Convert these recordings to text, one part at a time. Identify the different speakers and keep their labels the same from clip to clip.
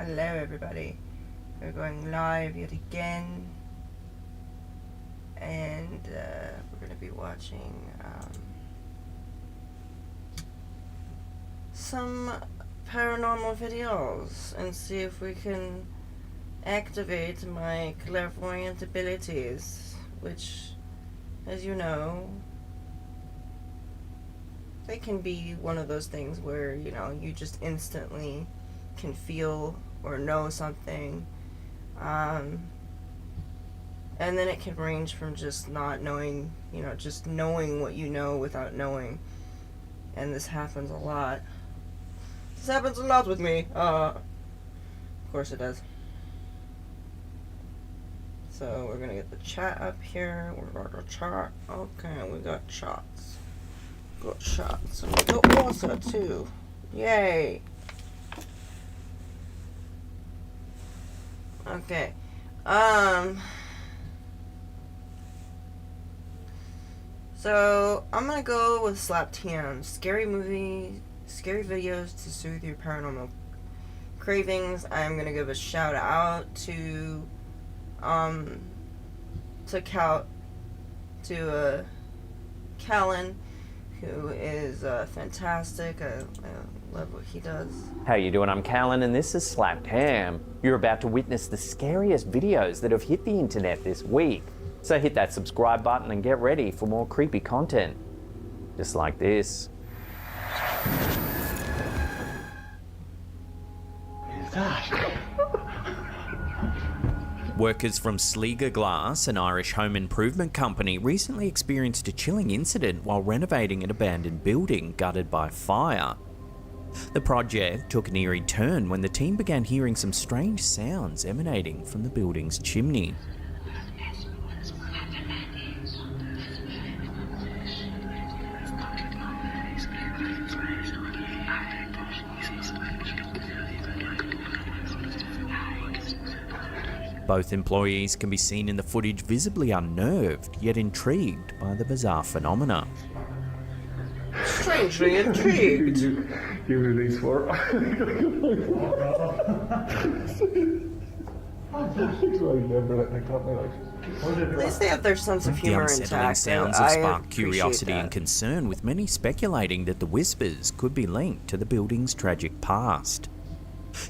Speaker 1: Hello everybody, we're going live yet again, and we're going to be watching some paranormal videos and see if we can activate my clairvoyant abilities, which, as you know, they can be one of those things where, you know, you just instantly can feel or know something, and then it can range from just not knowing, you know, just knowing what you know without knowing, and this happens a lot. This happens a lot with me. Of course it does. So we're gonna get the chat up here. We're gonna chat. Okay, we got shots. Got shots, and we got water too. Yay! Okay. So I'm gonna go with Slapped Hands. Scary videos to soothe your paranormal cravings. I'm gonna give a shout out to Callan, who is fantastic. I love what he does.
Speaker 2: How you doing? I'm Callan and this is Slapped Ham. You're about to witness the scariest videos that have hit the internet this week. So hit that subscribe button and get ready for more creepy content. Just like this.
Speaker 3: What is that?
Speaker 2: Workers from Sleeger Glass, an Irish home improvement company, recently experienced a chilling incident while renovating an abandoned building gutted by fire. The project took an eerie turn when the team began hearing some strange sounds emanating from the building's chimney. Both employees can be seen in the footage visibly unnerved, yet intrigued by the bizarre phenomena.
Speaker 1: Strangely intrigued.
Speaker 3: You release for I never let me cut my life.
Speaker 1: At least they have their sense of
Speaker 2: The
Speaker 1: humor
Speaker 2: unsettling
Speaker 1: intact.
Speaker 2: sounds
Speaker 1: I
Speaker 2: have sparked
Speaker 1: appreciate
Speaker 2: curiosity
Speaker 1: that.
Speaker 2: and concern, with many speculating that the whispers could be linked to the building's tragic past.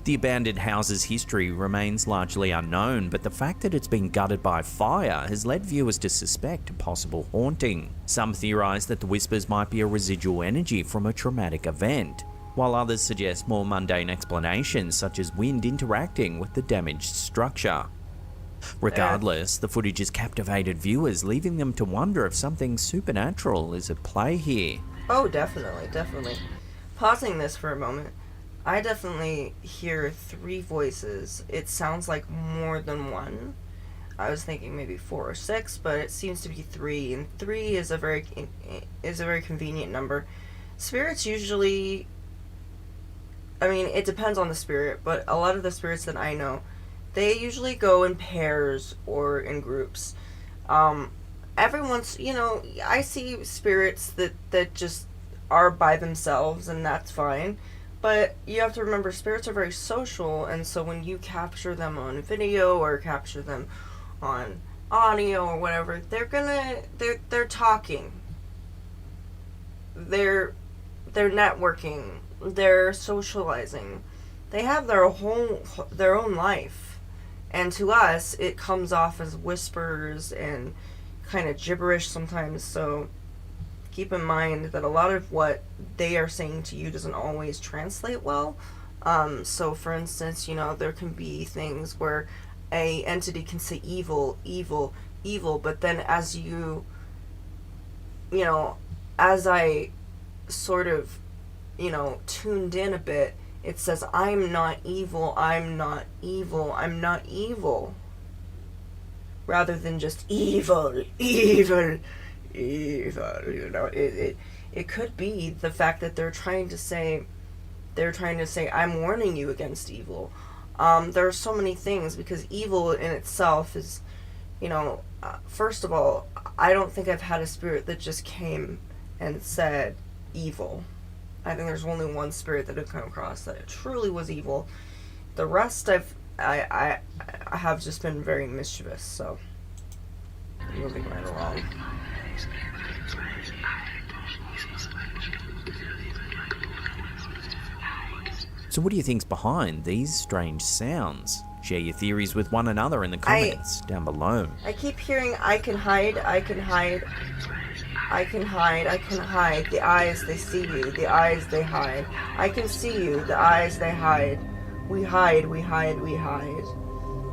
Speaker 2: The abandoned house's history remains largely unknown, but the fact that it's been gutted by fire has led viewers to suspect a possible haunting. Some theorise that the whispers might be a residual energy from a traumatic event, while others suggest more mundane explanations such as wind interacting with the damaged structure. Regardless, the footage has captivated viewers, leaving them to wonder if something supernatural is at play here.
Speaker 1: Oh, definitely. Pausing this for a moment, I definitely hear 3 voices. It sounds like more than one. I was thinking maybe 4 or 6, but it seems to be 3, and 3 is a very convenient number. Spirits usually, I mean, it depends on the spirit, but a lot of the spirits that I know, they usually go in pairs or in groups. Every once, you know, I see spirits that just are by themselves, and that's fine. But you have to remember, spirits are very social, and so when you capture them on video or capture them on audio or whatever, they're talking. They're networking. They're socializing. They have their own life. And to us, it comes off as whispers and kind of gibberish sometimes, so keep in mind that a lot of what they are saying to you doesn't always translate well. So for instance, you know, there can be things where a entity can say evil, but then as as I sort of, you know, tuned in a bit, it says, I'm not evil, rather than just evil, you know. It could be the fact that they're trying to say I'm warning you against evil. There are so many things, because evil in itself is, you know, first of all, I don't think I've had a spirit that just came and said evil. I think there's only one spirit that I've come across that it truly was evil, The rest I have just been very mischievous, so moving right along.
Speaker 2: So what do you think's behind these strange sounds? Share your theories with one another in the comments down below.
Speaker 1: I keep hearing I can hide, I can hide, I can hide, I can hide. The eyes, they see you. The eyes, they hide. I can see you. The eyes, they hide. We hide, we hide, we hide.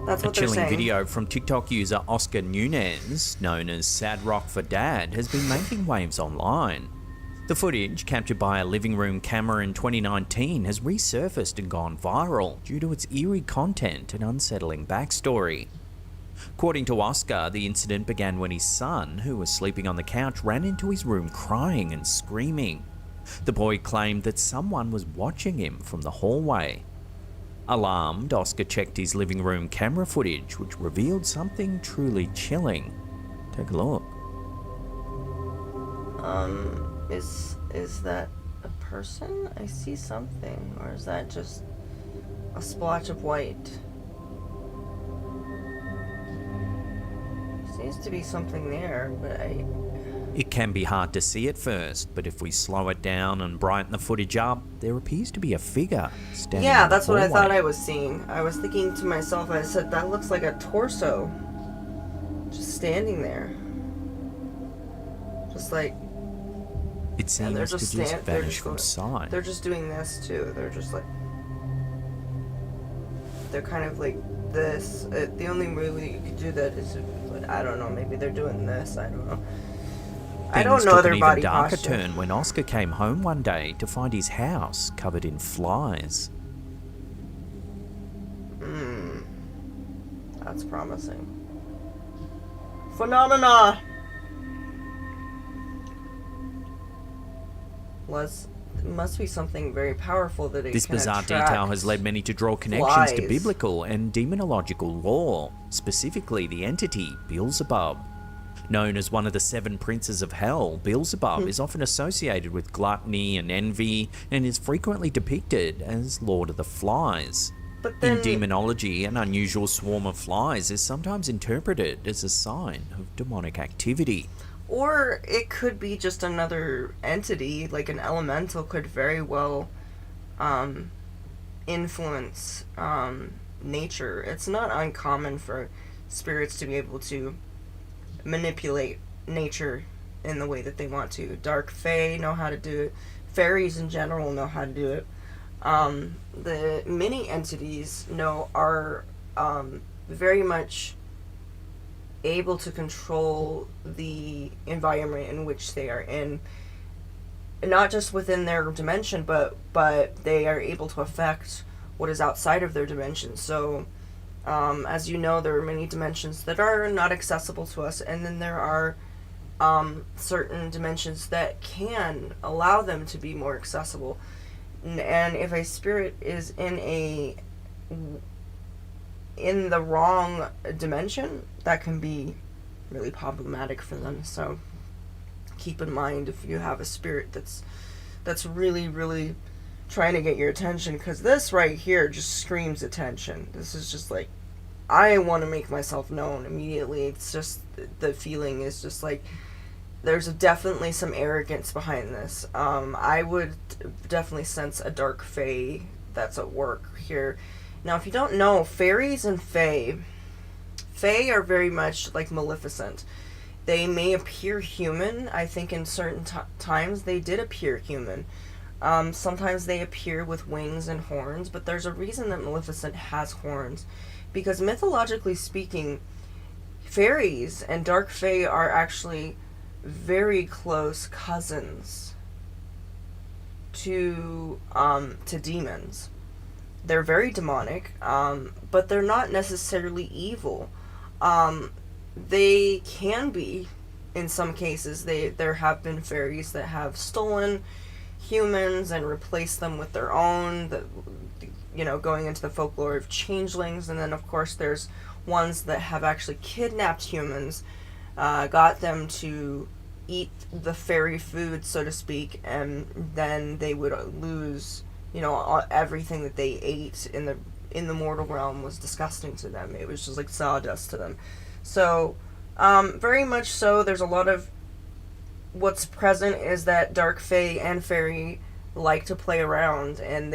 Speaker 1: That's what they're saying.
Speaker 2: A chilling video from TikTok user Oscar Nunez, known as Sad Rock for Dad, has been making waves online. The footage, captured by a living room camera in 2019, has resurfaced and gone viral due to its eerie content and unsettling backstory. According to Oscar, the incident began when his son, who was sleeping on the couch, ran into his room crying and screaming. The boy claimed that someone was watching him from the hallway. Alarmed, Oscar checked his living room camera footage, which revealed something truly chilling. Take a look.
Speaker 1: Is that a person? I see something, or is that just a splotch of white? Seems to be something there, but
Speaker 2: It can be hard to see at first, but if we slow it down and brighten the footage up, there appears to be a figure standing
Speaker 1: yeah,
Speaker 2: in the
Speaker 1: that's what I
Speaker 2: hallway.
Speaker 1: thought I was seeing. I was thinking to myself, I said, that looks like a torso. Just standing there. Just like...
Speaker 2: It seems
Speaker 1: they're
Speaker 2: to
Speaker 1: just
Speaker 2: just
Speaker 1: stand- they're
Speaker 2: vanish
Speaker 1: just
Speaker 2: from
Speaker 1: going-
Speaker 2: sight.
Speaker 1: They're just doing this too. They're just like... They're kind of like this. The only way you could do that is... I don't know, maybe they're doing this. I don't know. I don't
Speaker 2: Things
Speaker 1: know
Speaker 2: took
Speaker 1: their
Speaker 2: an
Speaker 1: body
Speaker 2: even darker
Speaker 1: posture.
Speaker 2: turn when Oscar came home one day to find his house covered in flies.
Speaker 1: That's promising. Phenomena! Must be something very powerful that it
Speaker 2: This
Speaker 1: can
Speaker 2: bizarre
Speaker 1: attract
Speaker 2: detail has led many to draw connections to
Speaker 1: flies.
Speaker 2: biblical and demonological lore, specifically the entity Beelzebub. Known as one of the 7 princes of hell, Beelzebub is often associated with gluttony and envy and is frequently depicted as Lord of the Flies.
Speaker 1: But then,
Speaker 2: In demonology, an unusual swarm of flies is sometimes interpreted as a sign of demonic activity.
Speaker 1: or it could be just another entity, like an elemental could very well influence nature. It's not uncommon for spirits to be able to manipulate nature in the way that they want to. Dark Fae know how to do it. Fairies in general know how to do it. The many entities are very much able to control the environment in which they are in, not just within their dimension, but they are able to affect what is outside of their dimension. So as you know, there are many dimensions that are not accessible to us, and then there are certain dimensions that can allow them to be more accessible. And if a spirit is in the wrong dimension, that can be really problematic for them. So keep in mind if you have a spirit that's really, really trying to get your attention, because this right here just screams attention. This is just like, I want to make myself known immediately. It's just, the feeling is just like, there's definitely some arrogance behind this. I would definitely sense a dark fae that's at work here. Now, if you don't know, fairies and fae are very much like Maleficent. They may appear human. I think in certain times they did appear human. Sometimes they appear with wings and horns, but there's a reason that Maleficent has horns. Because mythologically speaking, fairies and dark fae are actually very close cousins to demons. They're very demonic, but they're not necessarily evil. They can be, in some cases. There have been fairies that have stolen humans and replaced them with their own, going into the folklore of changelings. And then, of course, there's ones that have actually kidnapped humans, got them to eat the fairy food, so to speak, and then they would lose everything that they ate in in the mortal realm was disgusting to them. It was just like sawdust to them. So, very much so, there's a lot of what's present is that dark fae and fairy like to play around, and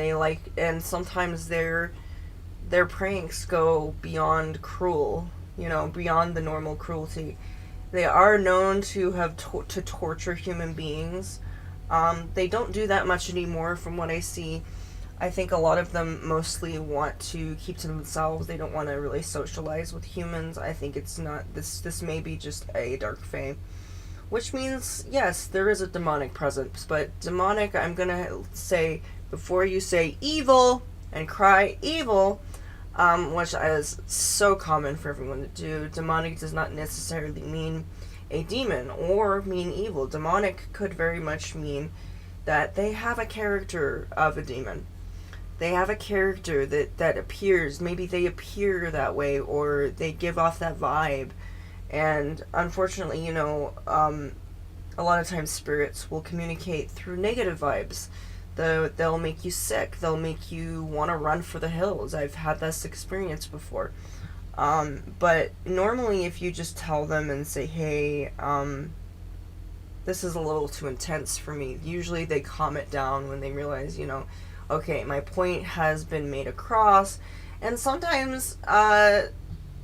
Speaker 1: and sometimes their pranks go beyond cruel, beyond the normal cruelty. They are known to have to torture human beings. They don't do that much anymore from what I see. I think a lot of them mostly want to keep to themselves. They don't want to really socialize with humans. I think it's not, this may be just a dark fae. Which means, yes, there is a demonic presence, but demonic, I'm gonna say, before you say evil and cry evil, which is so common for everyone to do, demonic does not necessarily mean a demon or mean evil. Demonic could very much mean that they have a character of a demon. They have a character that appears, maybe they appear that way, or they give off that vibe. And unfortunately, a lot of times spirits will communicate through negative vibes. They'll make you sick. They'll make you want to run for the hills. I've had this experience before. But normally if you just tell them and say, hey, this is a little too intense for me, usually they calm it down when they realize, okay, my point has been made across. And sometimes,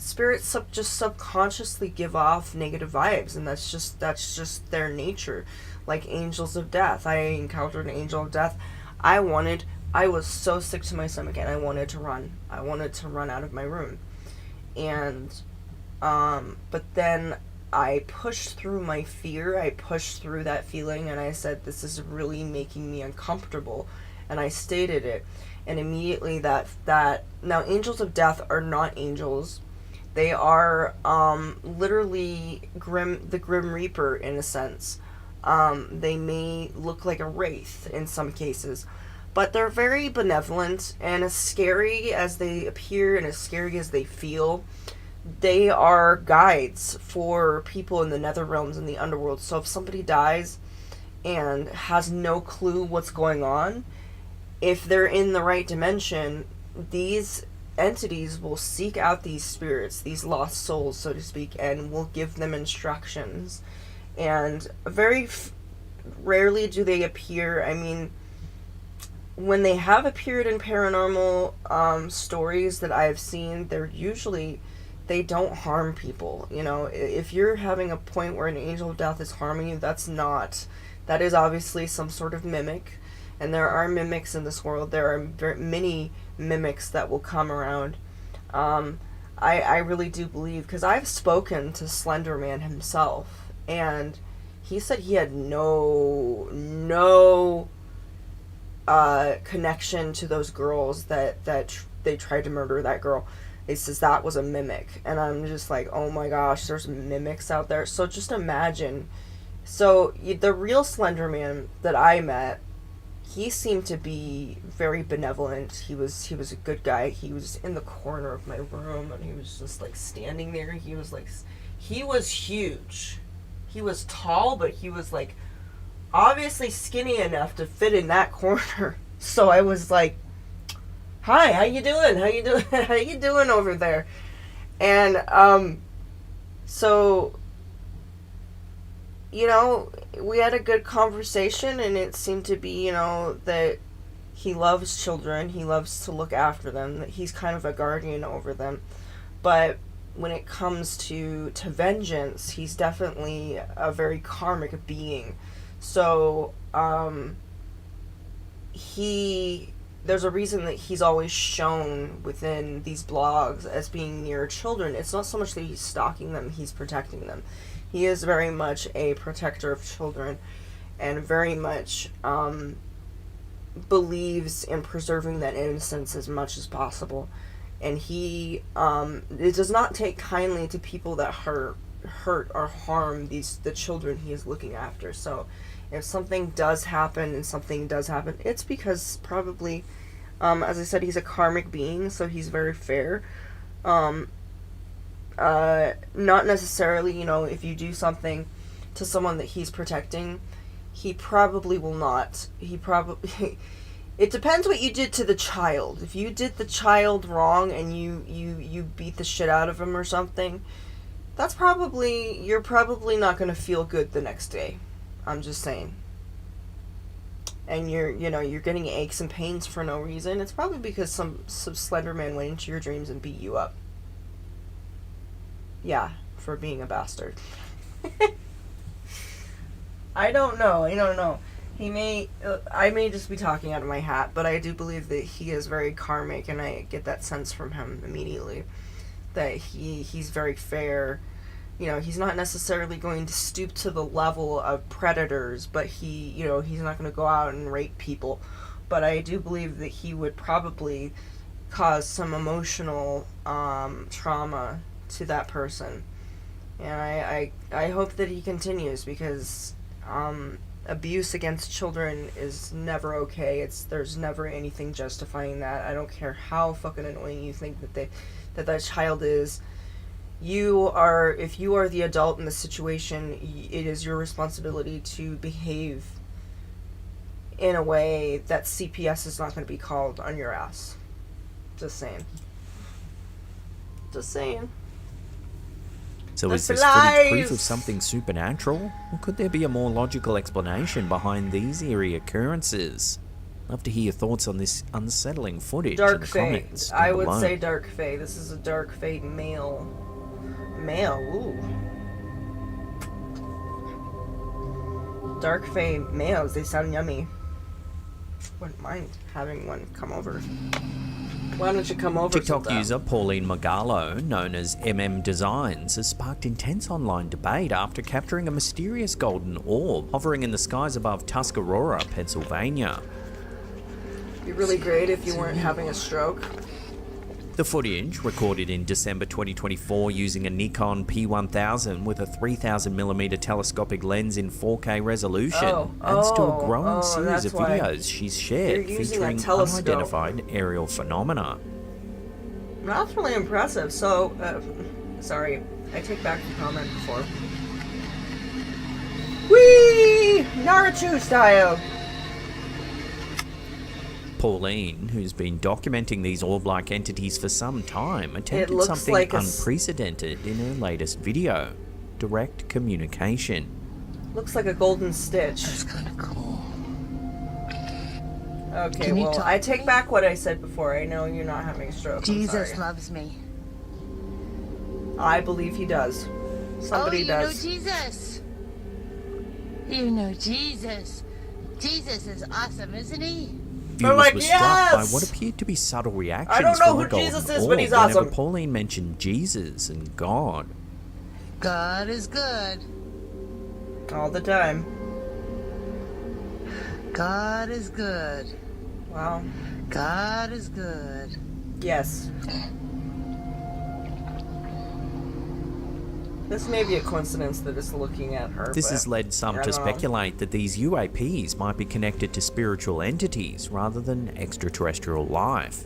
Speaker 1: spirits just subconsciously give off negative vibes, and that's just their nature. Like angels of death. I encountered an angel of death. I was so sick to my stomach, and I wanted to run. I wanted to run out of my room. And, but then I pushed through my fear. I pushed through that feeling, and I said, this is really making me uncomfortable. And I stated it. And immediately that now angels of death are not angels. They are literally the Grim Reaper in a sense. They may look like a wraith in some cases, but they're very benevolent, and as scary as they appear and as scary as they feel, they are guides for people in the nether realms and the underworld. So if somebody dies and has no clue what's going on, if they're in the right dimension, these entities will seek out these spirits, these lost souls, so to speak, and will give them instructions. And very rarely do they appear. I mean, when they have appeared in paranormal stories that I've seen, they don't harm people. If you're having a point where an angel of death is harming you, that is obviously some sort of mimic. And there are mimics in this world. There are many mimics that will come around. I really do believe, because I've spoken to Slender Man himself, and he said he had no connection to those girls that they tried to murder that girl. He says that was a mimic, and I'm just like, oh my gosh, there's mimics out there. So just imagine. So the real Slender Man that I met, he seemed to be very benevolent. He was a good guy. He was in the corner of my room, and he was just like standing there. He was huge. He was tall, but he was like obviously skinny enough to fit in that corner. So I was like, hi, how you doing? How you doing over there? And so we had a good conversation, and it seemed to be, that he loves children. He loves to look after them. That he's kind of a guardian over them. But when it comes to vengeance, he's definitely a very karmic being. So, there's a reason that he's always shown within these blogs as being near children. It's not so much that he's stalking them, he's protecting them. He is very much a protector of children, and very much believes in preserving that innocence as much as possible. And he it does not take kindly to people that hurt or harm the children he is looking after. So if something does happen, it's because probably, as I said, he's a karmic being, so he's very fair. Not necessarily, if you do something to someone that he's protecting, he probably will not. It depends what you did to the child. If you did the child wrong and you beat the shit out of him or something, you're probably not going to feel good the next day. I'm just saying. And you're getting aches and pains for no reason. It's probably because some Slender Man went into your dreams and beat you up. Yeah, for being a bastard. I don't know. I may just be talking out of my hat, but I do believe that he is very karmic, and I get that sense from him immediately. That he's very fair. He's not necessarily going to stoop to the level of predators, but he's not going to go out and rape people. But I do believe that he would probably cause some emotional trauma to that person. And I hope that he continues, because abuse against children is never okay. There's never anything justifying that. I don't care how fucking annoying you think that child is. If you are the adult in the situation, it is your responsibility to behave in a way that CPS is not going to be called on your ass. Just saying.
Speaker 2: So is this footage proof of something supernatural? Or could there be a more logical explanation behind these eerie occurrences? Love to hear your thoughts on this unsettling footage in the comments down
Speaker 1: I would
Speaker 2: below.
Speaker 1: say Dark Fae. This is a Dark Fae male. Ooh. Dark Fae males, they sound yummy. Wouldn't mind having one come over. Why don't you come over?
Speaker 2: TikTok
Speaker 1: sometime?
Speaker 2: user Pauline Magallo, known as MM Designs, has sparked intense online debate after capturing a mysterious golden orb hovering in the skies above Tuscarora, Pennsylvania.
Speaker 1: It'd be really great if you weren't having a stroke.
Speaker 2: The footage, recorded in December 2024 using a Nikon P1000 with a 3000mm telescopic lens in 4K resolution, adds to a growing series of videos she's shared featuring unidentified aerial phenomena.
Speaker 1: That's really impressive. So, sorry, I take back the comment before. Whee! Naruto style!
Speaker 2: Pauline, who's been documenting these orb-like entities for some time, attempted
Speaker 1: looks
Speaker 2: something
Speaker 1: like
Speaker 2: unprecedented in her latest video: direct communication.
Speaker 1: Looks like a golden stitch.
Speaker 4: That's kind of cool.
Speaker 1: Okay, well, I take back what I said before. I know you're not having a stroke.
Speaker 4: Jesus
Speaker 1: I'm sorry.
Speaker 4: loves me.
Speaker 1: I believe he does. Somebody does.
Speaker 4: You know Jesus. You know Jesus. Jesus is awesome, isn't he?
Speaker 2: Viewers
Speaker 1: like,
Speaker 2: were struck by
Speaker 1: yes!
Speaker 2: what appeared to be subtle reactions
Speaker 1: I don't know
Speaker 2: from
Speaker 1: who
Speaker 2: the golden
Speaker 1: Jesus is,
Speaker 2: orb
Speaker 1: but he's
Speaker 2: whenever
Speaker 1: awesome.
Speaker 2: Pauline mentioned Jesus and God.
Speaker 4: God is good.
Speaker 1: All the time.
Speaker 4: God is good.
Speaker 1: Wow.
Speaker 4: God is good.
Speaker 1: Yes. This may be a coincidence that it's looking at her.
Speaker 2: This
Speaker 1: but
Speaker 2: has led some
Speaker 1: I
Speaker 2: to
Speaker 1: don't know.
Speaker 2: speculate that these UAPs might be connected to spiritual entities rather than extraterrestrial life.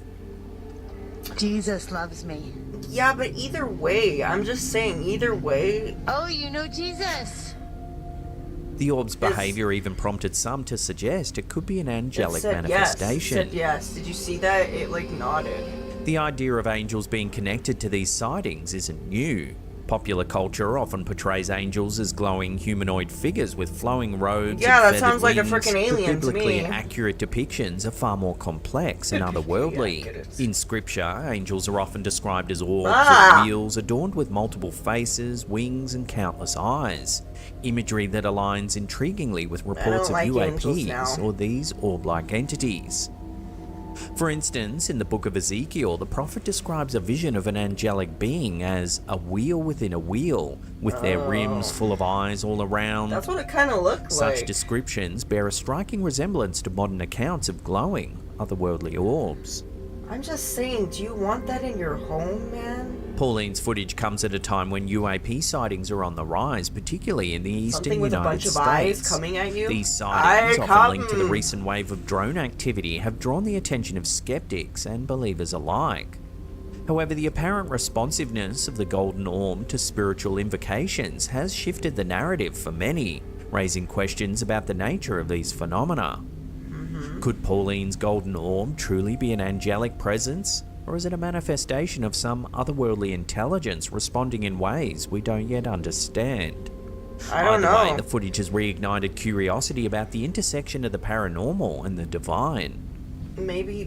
Speaker 4: Jesus loves me.
Speaker 1: Yeah, but either way, I'm just saying, either way,
Speaker 4: Oh, you know Jesus.
Speaker 2: The orb's behavior even prompted some to suggest it could be an angelic
Speaker 1: it said
Speaker 2: manifestation.
Speaker 1: Yes. It said yes. Did you see that? It nodded.
Speaker 2: The idea of angels being connected to these sightings isn't new. Popular culture often portrays angels as glowing humanoid figures with flowing robes.
Speaker 1: Yeah,
Speaker 2: and
Speaker 1: that
Speaker 2: feathered
Speaker 1: sounds like a
Speaker 2: wings,
Speaker 1: frickin'
Speaker 2: but
Speaker 1: alien to
Speaker 2: biblically
Speaker 1: me.
Speaker 2: accurate depictions are far more complex and otherworldly.
Speaker 1: Yeah, I get it.
Speaker 2: In scripture, angels are often described as orbs
Speaker 1: Ah!
Speaker 2: or wheels adorned with multiple faces, wings, and countless eyes. Imagery that aligns intriguingly with reports of
Speaker 1: like angels now.
Speaker 2: UAPs or these orb-like entities. For instance, in the book of Ezekiel, the prophet describes a vision of an angelic being as a wheel within a wheel, with their rims full of eyes all around.
Speaker 1: That's what it kind of looked
Speaker 2: Such
Speaker 1: like.
Speaker 2: descriptions bear a striking resemblance to modern accounts of glowing, otherworldly orbs.
Speaker 1: I'm just saying, do you want that in your home, man?
Speaker 2: Pauline's footage comes at a time when UAP sightings are on the rise, particularly in the eastern
Speaker 1: Something with
Speaker 2: United
Speaker 1: a bunch
Speaker 2: States.
Speaker 1: of eyes coming at you?
Speaker 2: These sightings,
Speaker 1: I
Speaker 2: often linked to the
Speaker 1: come.
Speaker 2: recent wave of drone activity, have drawn the attention of skeptics and believers alike. However, the apparent responsiveness of the Golden Orb to spiritual invocations has shifted the narrative for many, raising questions about the nature of these phenomena. Could Pauline's golden orb truly be an angelic presence? Or is it a manifestation of some otherworldly intelligence responding in ways we don't yet understand?
Speaker 1: I don't
Speaker 2: Either way,
Speaker 1: know.
Speaker 2: the footage has reignited curiosity about the intersection of the paranormal and the divine.
Speaker 1: Maybe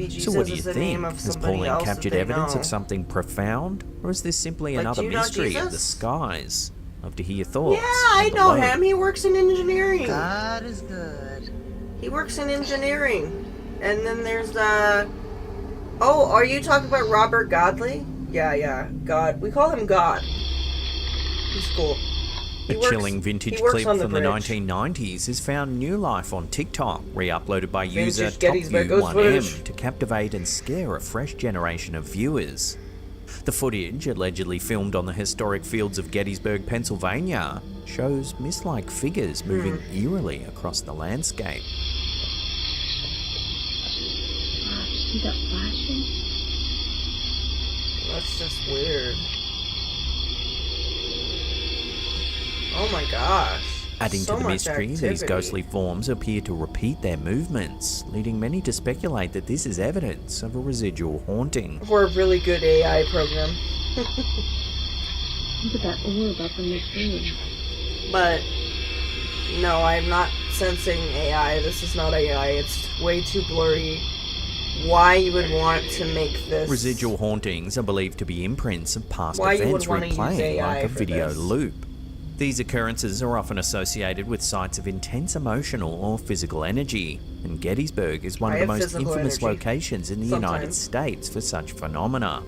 Speaker 1: Jesus
Speaker 2: So what do you
Speaker 1: is the
Speaker 2: think?
Speaker 1: name of
Speaker 2: Has
Speaker 1: somebody
Speaker 2: Pauline
Speaker 1: else
Speaker 2: captured
Speaker 1: that they
Speaker 2: evidence
Speaker 1: know.
Speaker 2: of something profound? Or is this simply
Speaker 1: Like,
Speaker 2: another
Speaker 1: do you know
Speaker 2: mystery of the
Speaker 1: Jesus?
Speaker 2: skies? Love to hear your thoughts.
Speaker 1: Yeah, I
Speaker 2: down
Speaker 1: know
Speaker 2: below.
Speaker 1: him. He works in engineering.
Speaker 4: God is good.
Speaker 1: He works in engineering. And then there's oh, are you talking about Robert Godley? Yeah, God. We call him God. He's cool.
Speaker 2: A chilling vintage clip from the 1990s has found new life on TikTok, re-uploaded by user
Speaker 1: Vintage Gettysburg Ghost
Speaker 2: TopView1M
Speaker 1: footage.
Speaker 2: to captivate and scare a fresh generation of viewers. The footage, allegedly filmed on the historic fields of Gettysburg, Pennsylvania, shows mist-like figures moving eerily across the landscape.
Speaker 5: See that flashing?
Speaker 1: That's just weird. Oh my gosh.
Speaker 2: Adding
Speaker 1: So
Speaker 2: to the
Speaker 1: much
Speaker 2: mystery, these
Speaker 1: activity.
Speaker 2: ghostly forms appear to repeat their movements, leading many to speculate that this is evidence of a residual haunting.
Speaker 1: We're a really good AI program.
Speaker 5: Look at that orb up in the tree.
Speaker 1: But no, I'm not sensing AI. This is not AI. It's way too blurry. Why you would want to make this
Speaker 2: Residual hauntings are believed to be imprints of past
Speaker 1: Why you
Speaker 2: events
Speaker 1: would wanna use
Speaker 2: replaying
Speaker 1: AI
Speaker 2: like a
Speaker 1: for
Speaker 2: video
Speaker 1: this.
Speaker 2: loop. These occurrences are often associated with sites of intense emotional or physical energy, and Gettysburg is one
Speaker 1: I
Speaker 2: of the
Speaker 1: have
Speaker 2: most
Speaker 1: physical
Speaker 2: infamous
Speaker 1: energy.
Speaker 2: locations in the United
Speaker 1: Sometimes.
Speaker 2: States for such phenomena.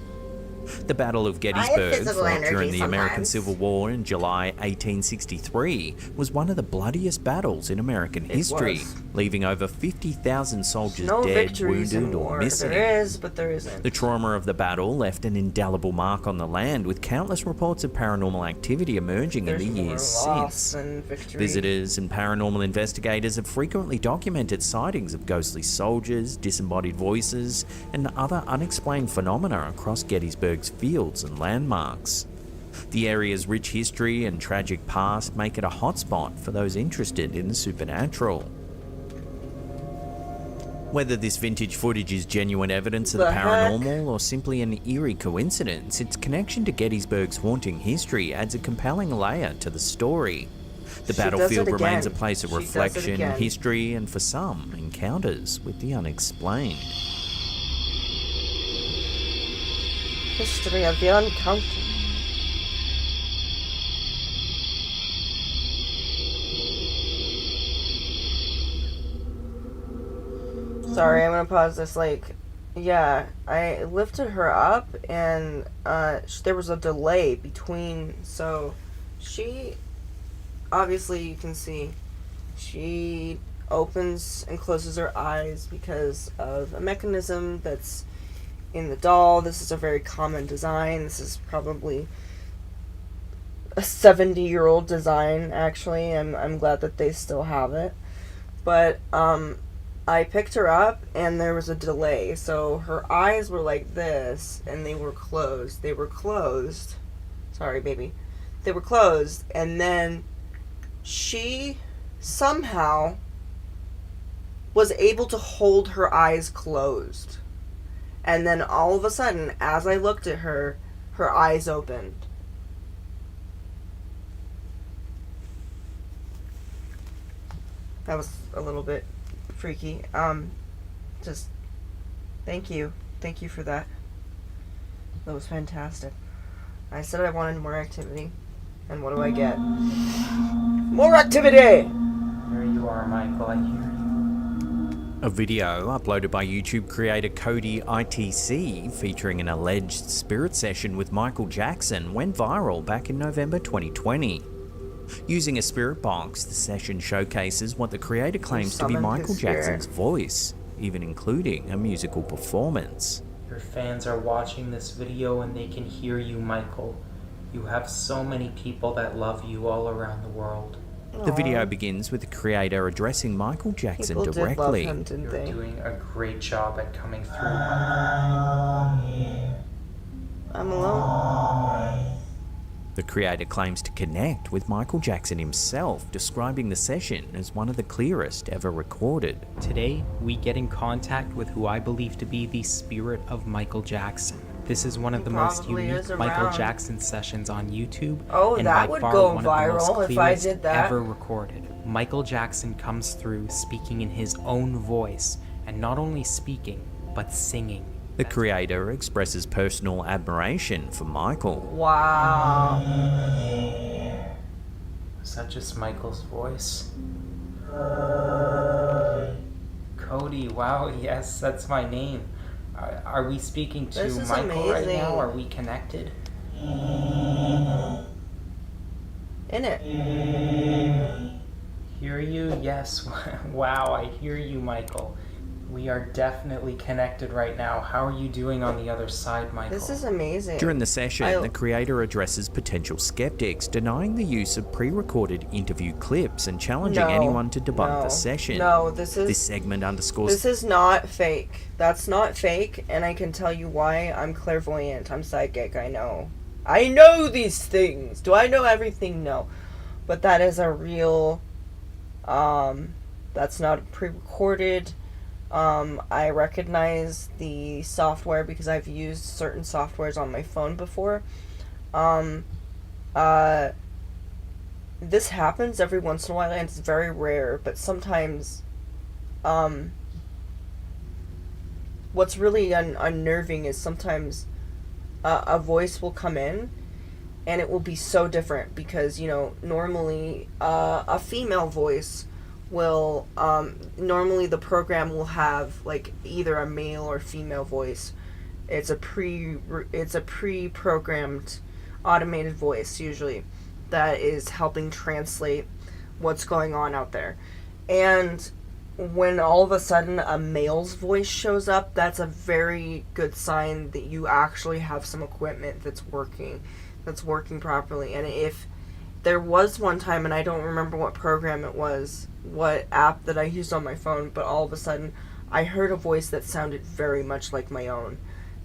Speaker 2: The Battle of
Speaker 1: have
Speaker 2: Gettysburg,
Speaker 1: physical
Speaker 2: fought
Speaker 1: energy
Speaker 2: during the American
Speaker 1: sometimes.
Speaker 2: Civil War in July 1863, was one of the bloodiest battles in American history,
Speaker 1: was.
Speaker 2: leaving over 50,000 soldiers
Speaker 1: no
Speaker 2: dead,
Speaker 1: victories in
Speaker 2: wounded, or
Speaker 1: war.
Speaker 2: missing.
Speaker 1: There is, but there isn't.
Speaker 2: The trauma of the battle left an indelible mark on the land, with countless reports of paranormal activity emerging
Speaker 1: There's
Speaker 2: in the
Speaker 1: more
Speaker 2: years
Speaker 1: loss
Speaker 2: since.
Speaker 1: than victory.
Speaker 2: Visitors and paranormal investigators have frequently documented sightings of ghostly soldiers, disembodied voices, and other unexplained phenomena across Gettysburg's fields and landmarks. The area's rich history and tragic past make it a hotspot for those interested in the supernatural. Whether this vintage footage is genuine evidence of the
Speaker 1: The heck?
Speaker 2: paranormal or simply an eerie coincidence, its connection to Gettysburg's haunting history adds a compelling layer to the story. The
Speaker 1: She
Speaker 2: battlefield
Speaker 1: does it
Speaker 2: remains a
Speaker 1: again.
Speaker 2: place of
Speaker 1: She does it
Speaker 2: reflection,
Speaker 1: again.
Speaker 2: history, and for some, encounters with the unexplained.
Speaker 1: History of the uncounted. Sorry, I'm gonna pause this. Yeah, I lifted her up, and there was a delay between. So, she obviously you can see she opens and closes her eyes because of a mechanism that's in the doll. This is a very common design. This is probably a 70-year-old design, actually. I'm glad that they still have it. But I picked her up and there was a delay. So her eyes were like this and they were closed. They were closed. Sorry, baby. They were closed, and then she somehow was able to hold her eyes closed. And then all of a sudden, as I looked at her, her eyes opened. That was a little bit freaky. Just thank you. Thank you for that. That was fantastic. I said I wanted more activity. And what do I get? More activity!
Speaker 6: There you are, Michael. I hear you.
Speaker 2: A video uploaded by YouTube creator Cody ITC featuring an alleged spirit session with Michael Jackson went viral back in November 2020. Using a spirit box, the session showcases what the creator claims to be
Speaker 1: summoned
Speaker 2: Michael
Speaker 1: his spirit.
Speaker 2: Jackson's voice, even including a musical performance.
Speaker 6: Your fans are watching this video and they can hear you, Michael. You have so many people that love you all around the world.
Speaker 2: The video begins with the creator addressing Michael Jackson
Speaker 1: People
Speaker 2: directly.
Speaker 1: did love him, didn't
Speaker 6: You're
Speaker 1: they?
Speaker 6: doing a great job at coming through, Michael.
Speaker 1: I'm alone.
Speaker 2: The creator claims to connect with Michael Jackson himself, describing the session as one of the clearest ever recorded.
Speaker 6: Today, we get in contact with who I believe to be the spirit of Michael Jackson. This is one of the most
Speaker 1: Probably
Speaker 6: unique
Speaker 1: is
Speaker 6: Michael
Speaker 1: around.
Speaker 6: Jackson sessions on YouTube.
Speaker 1: Oh,
Speaker 6: and
Speaker 1: that
Speaker 6: by
Speaker 1: would
Speaker 6: far
Speaker 1: go
Speaker 6: one of the most
Speaker 1: viral if I
Speaker 6: clearest
Speaker 1: did that.
Speaker 6: ever recorded. Michael Jackson comes through speaking in his own voice, and not only speaking, but singing.
Speaker 2: The creator expresses personal admiration for Michael.
Speaker 1: Wow.
Speaker 6: Is that just Michael's voice? Cody, wow, yes, that's my name. Are we speaking to
Speaker 1: This is
Speaker 6: Michael right
Speaker 1: amazing.
Speaker 6: now? Are we connected?
Speaker 1: In it.
Speaker 6: Hear you? Yes. Wow, I hear you, Michael. We are definitely connected right now. How are you doing on the other side, Michael?
Speaker 1: This is amazing.
Speaker 2: During the session,
Speaker 1: I-
Speaker 2: the creator addresses potential skeptics, denying the use of pre-recorded interview clips and challenging
Speaker 1: No,
Speaker 2: anyone to debunk
Speaker 1: no,
Speaker 2: the session.
Speaker 1: No, this
Speaker 2: This
Speaker 1: is
Speaker 2: segment underscores
Speaker 1: this is not fake. That's not fake, and I can tell you why. I'm clairvoyant. I'm psychic. I know. I know these things. Do I know everything? No. But that is a real that's not pre-recorded. I recognize the software because I've used certain softwares on my phone before. This happens every once in a while, and it's very rare, but sometimes, what's really unnerving is sometimes a voice will come in, and it will be so different because, normally a female voice will normally the program will have like either a male or female voice. It's a pre-programmed automated voice usually that is helping translate what's going on out there. And when all of a sudden a male's voice shows up, that's a very good sign that you actually have some equipment that's working properly. And if there was one time, and I don't remember what program it was, what app that I used on my phone, but all of a sudden I heard a voice that sounded very much like my own,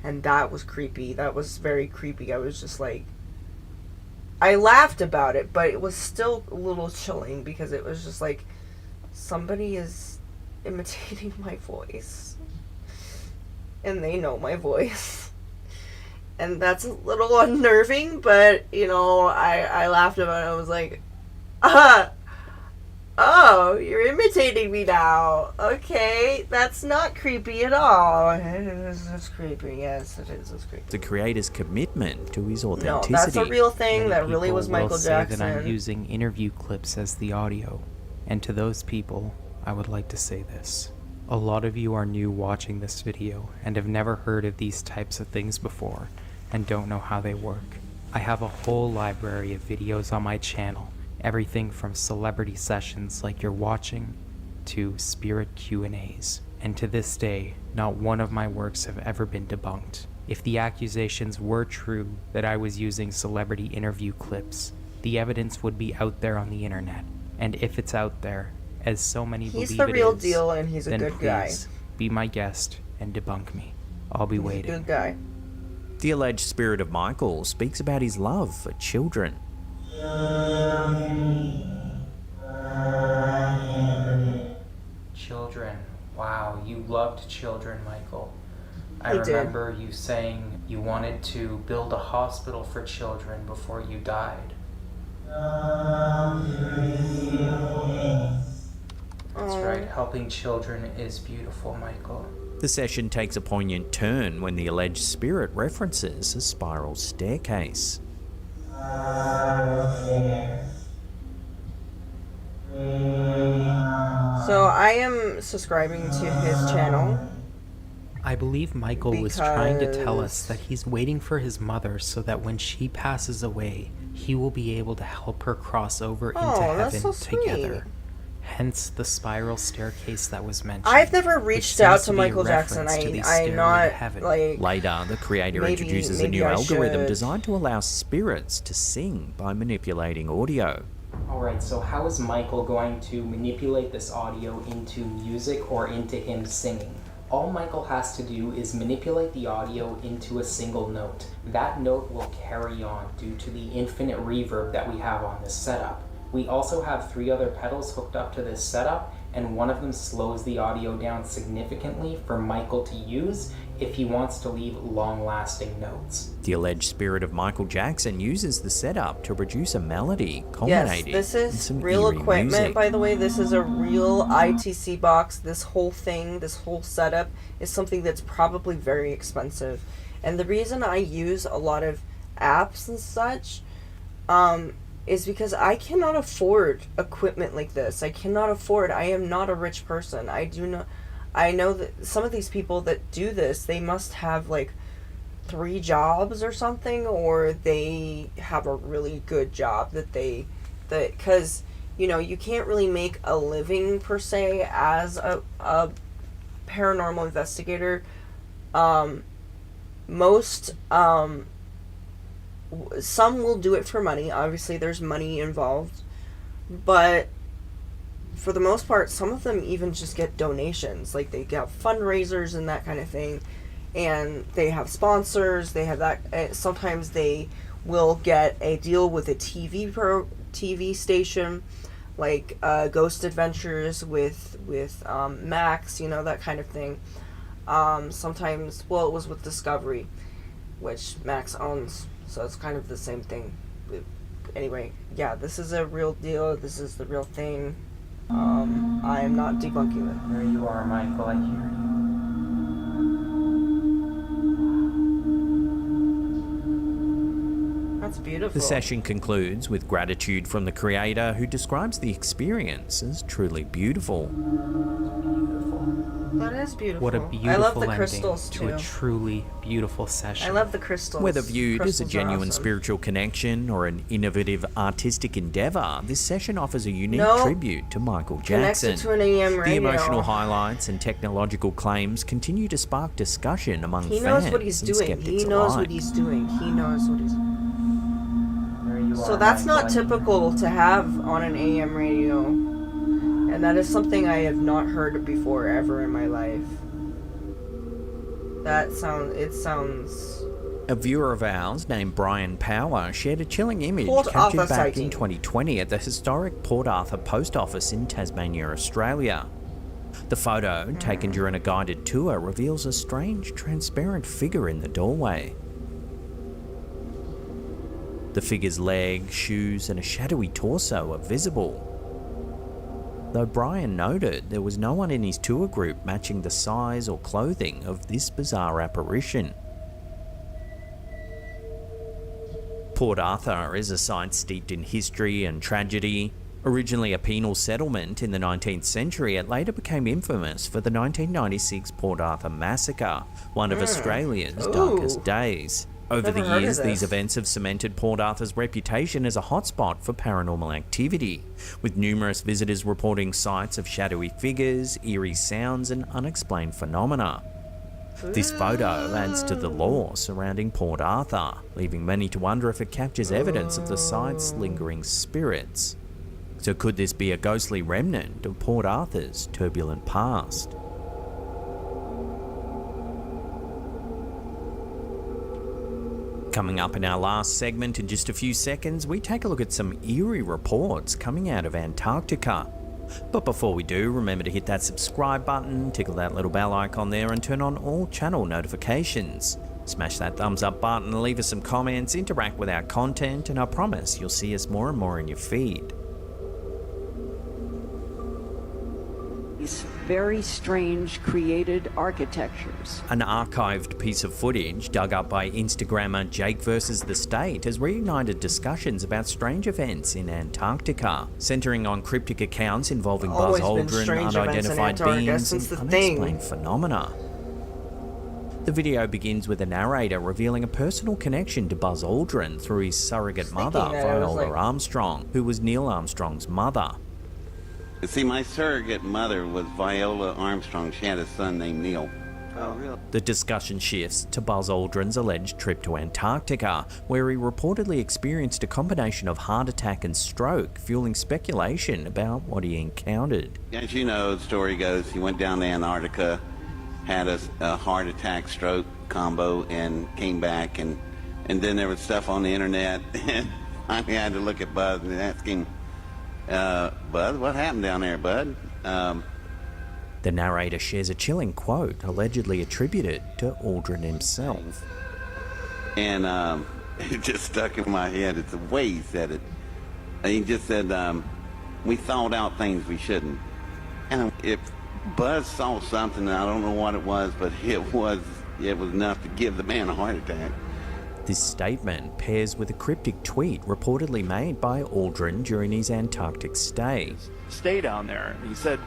Speaker 1: and that was creepy. That was very creepy. I was just like, I laughed about it, but it was still a little chilling because it was just like, somebody is imitating my voice, and they know my voice. And that's a little unnerving, but, I laughed about it. I was like, oh, you're imitating me now. Okay, that's not creepy at all. It's creepy, yes, it is. It's creepy.
Speaker 2: the creator's commitment to his
Speaker 1: No,
Speaker 2: authenticity.
Speaker 1: that's a real thing.
Speaker 6: Many
Speaker 1: That really
Speaker 6: people
Speaker 1: was
Speaker 6: will
Speaker 1: Michael
Speaker 6: say
Speaker 1: Jackson.
Speaker 6: that I'm using interview clips as the audio. And to those people, I would like to say this. A lot of you are new watching this video and have never heard of these types of things before and don't know how they work. I have a whole library of videos on my channel, everything from celebrity sessions like you're watching to spirit Q&As. And to this day, not one of my works have ever been debunked. If the accusations were true that I was using celebrity interview clips, the evidence would be out there on the internet. And if it's out there, as so many
Speaker 1: He's
Speaker 6: believe
Speaker 1: the
Speaker 6: it
Speaker 1: real
Speaker 6: is,
Speaker 1: deal, and he's a
Speaker 6: then
Speaker 1: good guy.
Speaker 6: please be my guest and debunk me. I'll be
Speaker 1: He's a
Speaker 6: waiting.
Speaker 1: good guy.
Speaker 2: The alleged spirit of Michael speaks about his love for children.
Speaker 6: Children. Wow, you loved children, Michael. I
Speaker 1: I did.
Speaker 6: remember you saying you wanted to build a hospital for children before you died. That's right, helping children is beautiful, Michael.
Speaker 2: The session takes a poignant turn when the alleged spirit references a spiral staircase.
Speaker 1: So I am subscribing to his channel.
Speaker 6: I believe Michael was trying to tell us
Speaker 1: Because-
Speaker 6: that he's waiting for his mother so that when she passes away, he will be able to help her cross over into
Speaker 1: Oh, that's
Speaker 6: heaven
Speaker 1: so
Speaker 6: together.
Speaker 1: sweet.
Speaker 6: Hence the spiral staircase that was mentioned.
Speaker 1: I've never
Speaker 6: which
Speaker 1: reached
Speaker 6: seems
Speaker 1: out
Speaker 6: to
Speaker 1: to
Speaker 6: be a
Speaker 1: Michael Jackson.
Speaker 6: reference to the
Speaker 1: I'm
Speaker 6: stairway to
Speaker 1: not
Speaker 6: heaven.
Speaker 1: like.
Speaker 2: Later, the creator
Speaker 1: Maybe-
Speaker 2: introduces a
Speaker 1: maybe
Speaker 2: new
Speaker 1: I
Speaker 2: algorithm
Speaker 1: should.
Speaker 2: designed to allow spirits to sing by manipulating audio.
Speaker 6: Alright, so how is Michael going to manipulate this audio into music or into him singing? All Michael has to do is manipulate the audio into a single note. That note will carry on due to the infinite reverb that we have on this setup. We also have 3 other pedals hooked up to this setup, and one of them slows the audio down significantly for Michael to use if he wants to leave long-lasting notes.
Speaker 2: The alleged spirit of Michael Jackson uses the setup to produce a melody
Speaker 1: Yes,
Speaker 2: culminating
Speaker 1: this
Speaker 2: in
Speaker 1: is
Speaker 2: some
Speaker 1: real
Speaker 2: eerie
Speaker 1: equipment,
Speaker 2: music.
Speaker 1: by the way. This is a real ITC box. This whole thing, this whole setup is something that's probably very expensive. And the reason I use a lot of apps and such is because I cannot afford equipment like this. I am not a rich person. I know that some of these people that do this, they must have like 3 jobs or something, or they have a really good job because you can't really make a living per se as a paranormal investigator. Some will do it for money. Obviously there's money involved, but for the most part, some of them even just get donations. Like, they get fundraisers and that kind of thing, and they have sponsors. They have that. Sometimes they will get a deal with a TV station, like Ghost Adventures with Max, that kind of thing. Sometimes, it was with Discovery, which Max owns, so it's kind of the same thing. Anyway, yeah, this is a real deal. This is the real thing. I am not debunking it.
Speaker 6: There you are, Michael, I hear you.
Speaker 1: That's beautiful.
Speaker 2: The session concludes with gratitude from the creator, who describes the experience as truly beautiful.
Speaker 1: That is beautiful.
Speaker 6: What a beautiful
Speaker 1: I love the
Speaker 6: ending
Speaker 1: crystals
Speaker 6: to
Speaker 1: too.
Speaker 6: a truly beautiful session.
Speaker 1: I love the crystals.
Speaker 2: Whether viewed as a
Speaker 1: Crystals are
Speaker 2: genuine
Speaker 1: awesome.
Speaker 2: spiritual connection or an innovative artistic endeavor, this session offers a unique
Speaker 1: No.
Speaker 2: tribute to Michael
Speaker 1: Connected
Speaker 2: Jackson.
Speaker 1: to an AM radio.
Speaker 2: The emotional highlights and technological claims continue to spark discussion among
Speaker 1: He
Speaker 2: fans
Speaker 1: knows what he's
Speaker 2: and
Speaker 1: doing.
Speaker 2: skeptics
Speaker 1: He knows
Speaker 2: alike.
Speaker 1: what he's doing. He knows what he's
Speaker 6: There you
Speaker 1: So
Speaker 6: are,
Speaker 1: that's
Speaker 6: Michael,
Speaker 1: not
Speaker 6: I hear
Speaker 1: typical to have on an AM radio. And that is something I have not heard before ever in my life. It sounds...
Speaker 2: A viewer of ours named Brian Power shared a chilling image
Speaker 1: Port
Speaker 2: captured
Speaker 1: Arthur
Speaker 2: back in
Speaker 1: sighting.
Speaker 2: 2020 at the historic Port Arthur Post Office in Tasmania, Australia. The photo, taken during a guided tour, reveals a strange, transparent figure in the doorway. The figure's legs, shoes, and a shadowy torso are visible. Though Brian noted there was no one in his tour group matching the size or clothing of this bizarre apparition. Port Arthur is a site steeped in history and tragedy. Originally a penal settlement in the 19th century, it later became infamous for the 1996 Port Arthur massacre, one of Australia's darkest days. Over
Speaker 1: Never
Speaker 2: the
Speaker 1: heard of
Speaker 2: years, these
Speaker 1: this.
Speaker 2: events have cemented Port Arthur's reputation as a hotspot for paranormal activity, with numerous visitors reporting sights of shadowy figures, eerie sounds, and unexplained phenomena. This photo adds to the lore surrounding Port Arthur, leaving many to wonder if it captures evidence of the site's lingering spirits. So could this be a ghostly remnant of Port Arthur's turbulent past? Coming up in our last segment in just a few seconds, we take a look at some eerie reports coming out of Antarctica. But before we do, remember to hit that subscribe button, tickle that little bell icon there, and turn on all channel notifications. Smash that thumbs up button, leave us some comments, interact with our content, and I promise you'll see us more and more in your feed.
Speaker 7: These very strange created architectures.
Speaker 2: An archived piece of footage dug up by Instagrammer Jake vs. the State has reignited discussions about strange events in Antarctica, centering on cryptic accounts involving Buzz
Speaker 1: Always been
Speaker 2: Aldrin,
Speaker 1: strange events in
Speaker 2: unidentified
Speaker 1: Antarctica
Speaker 2: beings,
Speaker 1: since
Speaker 2: and
Speaker 1: the thing.
Speaker 2: unexplained phenomena. The video begins with a narrator revealing a personal connection to Buzz Aldrin through his surrogate mother,
Speaker 1: that, I was
Speaker 2: Viola
Speaker 1: like-
Speaker 2: Armstrong, who was Neil Armstrong's mother.
Speaker 8: See, my surrogate mother was Viola Armstrong. She had a son named Neil. Oh, really?
Speaker 2: The discussion shifts to Buzz Aldrin's alleged trip to Antarctica, where he reportedly experienced a combination of heart attack and stroke, fueling speculation about what he encountered.
Speaker 8: As you know, the story goes, he went down to Antarctica had a heart attack stroke combo and came back, and then there was stuff on the internet, and I had to look at Buzz and ask him, Buzz, what happened down there, Bud?
Speaker 2: The narrator shares a chilling quote allegedly attributed to Aldrin himself.
Speaker 8: And it just stuck in my head. It's the way he said it. And he just said, we thought out things we shouldn't. And if Buzz saw something, I don't know what it was, but it was enough to give the man a heart attack.
Speaker 2: This statement pairs with a cryptic tweet reportedly made by Aldrin during his Antarctic stay.
Speaker 9: Stay down there. He said,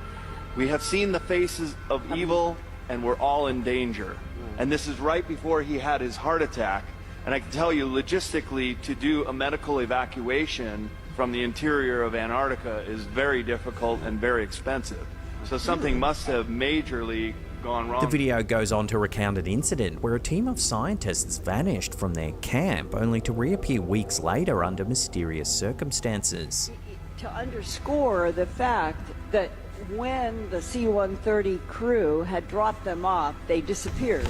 Speaker 9: we have seen the faces of evil and we're all in danger. And this is right before he had his heart attack. And I can tell you, logistically, to do a medical evacuation from the interior of Antarctica is very difficult and very expensive. So something must have majorly gone wrong.
Speaker 2: The video goes on to recount an incident where a team of scientists vanished from their camp only to reappear weeks later under mysterious circumstances.
Speaker 7: To underscore the fact that when the C-130 crew had dropped them off, they disappeared.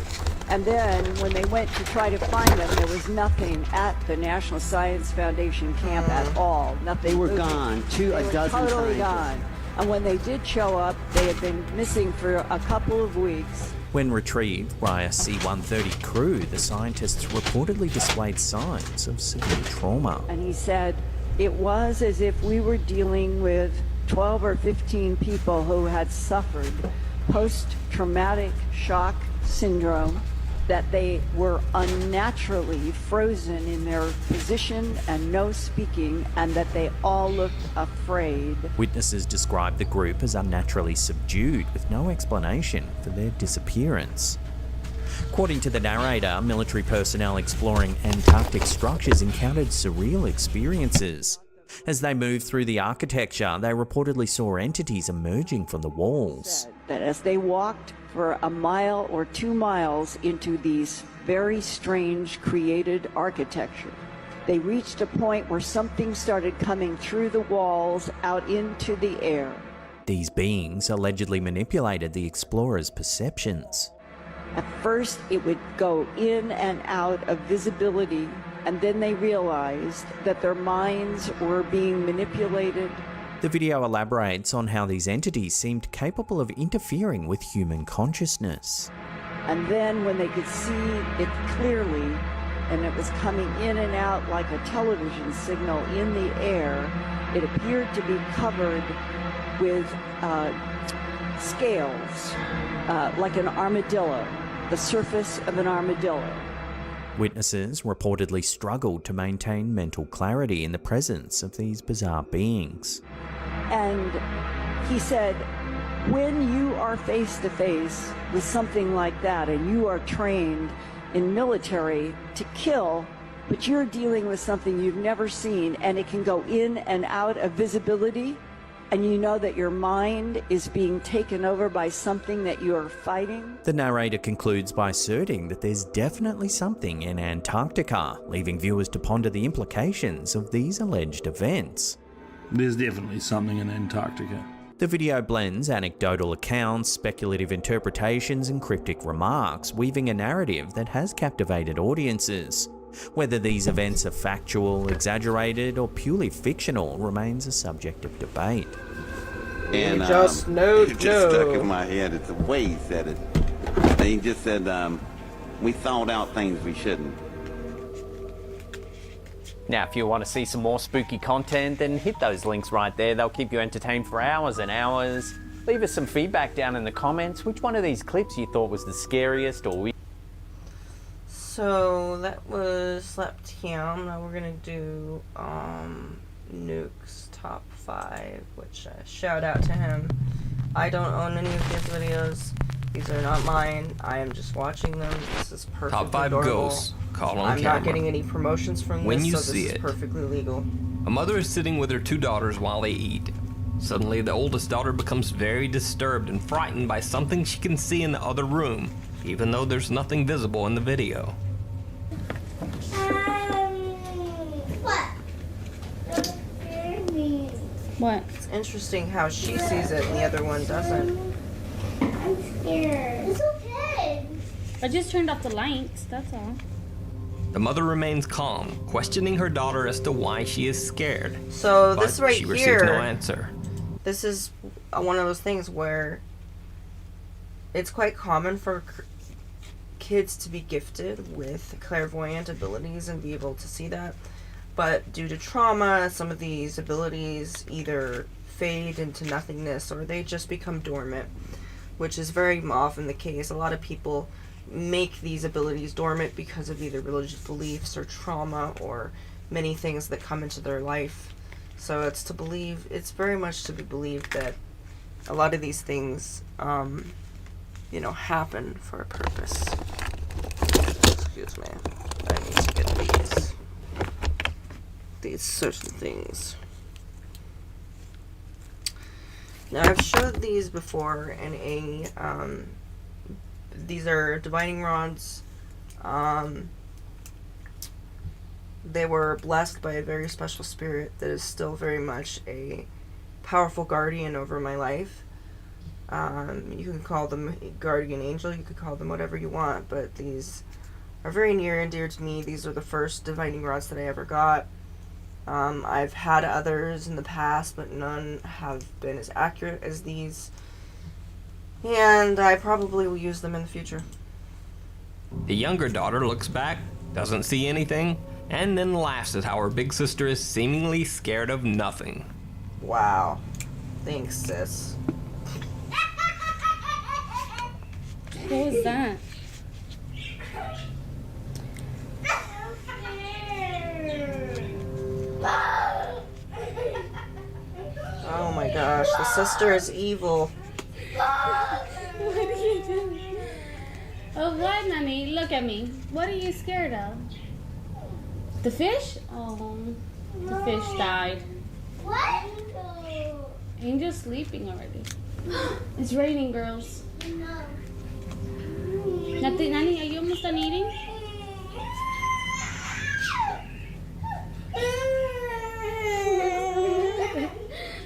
Speaker 7: And then when they went to try to find them, there was nothing at the National Science Foundation camp at all. Nothing.
Speaker 10: They were gone.
Speaker 7: They were
Speaker 10: dozen
Speaker 7: totally
Speaker 10: scientists.
Speaker 7: gone. And when they did show up, they had been missing for a couple of weeks.
Speaker 2: When retrieved by a C-130 crew, the scientists reportedly displayed signs of severe trauma.
Speaker 7: And he said, it was as if we were dealing with 12 or 15 people who had suffered post-traumatic shock syndrome, that they were unnaturally frozen in their position and no speaking, and that they all looked afraid.
Speaker 2: Witnesses described the group as unnaturally subdued with no explanation for their disappearance. According to the narrator, military personnel exploring Antarctic structures encountered surreal experiences. As they moved through the architecture, they reportedly saw entities emerging from the walls.
Speaker 7: That as they walked for a mile or 2 miles into these very strange created architecture, they reached a point where something started coming through the walls out into the air.
Speaker 2: These beings allegedly manipulated the explorers' perceptions.
Speaker 7: At first, it would go in and out of visibility, and then they realized that their minds were being manipulated.
Speaker 2: The video elaborates on how these entities seemed capable of interfering with human consciousness.
Speaker 7: And then when they could see it clearly, and it was coming in and out like a television signal in the air, it appeared to be covered with scales, like an armadillo, the surface of an armadillo.
Speaker 2: Witnesses reportedly struggled to maintain mental clarity in the presence of these bizarre beings.
Speaker 7: And he said, when you are face to face with something like that, and you are trained in military to kill, but you're dealing with something you've never seen, and it can go in and out of visibility, and you know that your mind is being taken over by something that you are fighting.
Speaker 2: The narrator concludes by asserting that there's definitely something in Antarctica, leaving viewers to ponder the implications of these alleged events.
Speaker 11: There's definitely something in Antarctica.
Speaker 2: The video blends anecdotal accounts, speculative interpretations, and cryptic remarks, weaving a narrative that has captivated audiences. Whether these events are factual, exaggerated, or purely fictional remains a subject of debate.
Speaker 8: And
Speaker 1: it just
Speaker 8: stuck in my head. It's the way he said it. And he just said, we thought out things we shouldn't.
Speaker 2: Now, if you want to see some more spooky content, then hit those links right there. They'll keep you entertained for hours and hours. Leave us some feedback down in the comments. Which one of these clips you thought was the scariest or weird?
Speaker 1: So that was Sleptium. Now we're gonna do Nuke's top 5, which shout out to him. I don't own any of his videos. These are not mine. I am just watching them. This is perfectly
Speaker 12: Top 5
Speaker 1: adorable.
Speaker 12: ghosts. Caught on
Speaker 1: I'm
Speaker 12: camera.
Speaker 1: not getting any promotions from
Speaker 12: When
Speaker 1: this,
Speaker 12: you
Speaker 1: so this
Speaker 12: see
Speaker 1: is
Speaker 12: it.
Speaker 1: perfectly legal.
Speaker 12: A mother is sitting with her 2 daughters while they eat. Suddenly, the oldest daughter becomes very disturbed and frightened by something she can see in the other room, even though there's nothing visible in the video.
Speaker 5: What?
Speaker 1: It's interesting how she sees it and the other one doesn't.
Speaker 5: I'm scared. It's okay.
Speaker 10: I just turned off the lights, that's all.
Speaker 12: The mother remains calm, questioning her daughter as to why she is scared.
Speaker 1: So
Speaker 12: But
Speaker 1: this right
Speaker 12: she
Speaker 1: here,
Speaker 12: receives no answer.
Speaker 1: this is one of those things where it's quite common for kids to be gifted with clairvoyant abilities and be able to see that. But due to trauma, some of these abilities either fade into nothingness or they just become dormant, which is very often the case. A lot of people make these abilities dormant because of either religious beliefs or trauma or many things that come into their life. So it's very much to be believed that a lot of these things, happen for a purpose. Excuse me. I need to get these certain things. Now I've showed these before in these are divining rods. They were blessed by a very special spirit that is still very much a powerful guardian over my life. You can call them a guardian angel, you could call them whatever you want, but these are very near and dear to me. These are the first divining rods that I ever got. I've had others in the past, but none have been as accurate as these. And I probably will use them in the future.
Speaker 12: The younger daughter looks back, doesn't see anything, and then laughs at how her big sister is seemingly scared of nothing.
Speaker 1: Wow. Thanks, sis.
Speaker 10: What was that?
Speaker 1: Oh my gosh, the sister is evil.
Speaker 10: What are you doing? Oh, what, Nanny? Look at me. What are you scared of? The fish? Oh, the fish died.
Speaker 13: What?
Speaker 10: Angel's sleeping already. It's raining, girls.
Speaker 13: No.
Speaker 10: Nanny, are you almost done eating?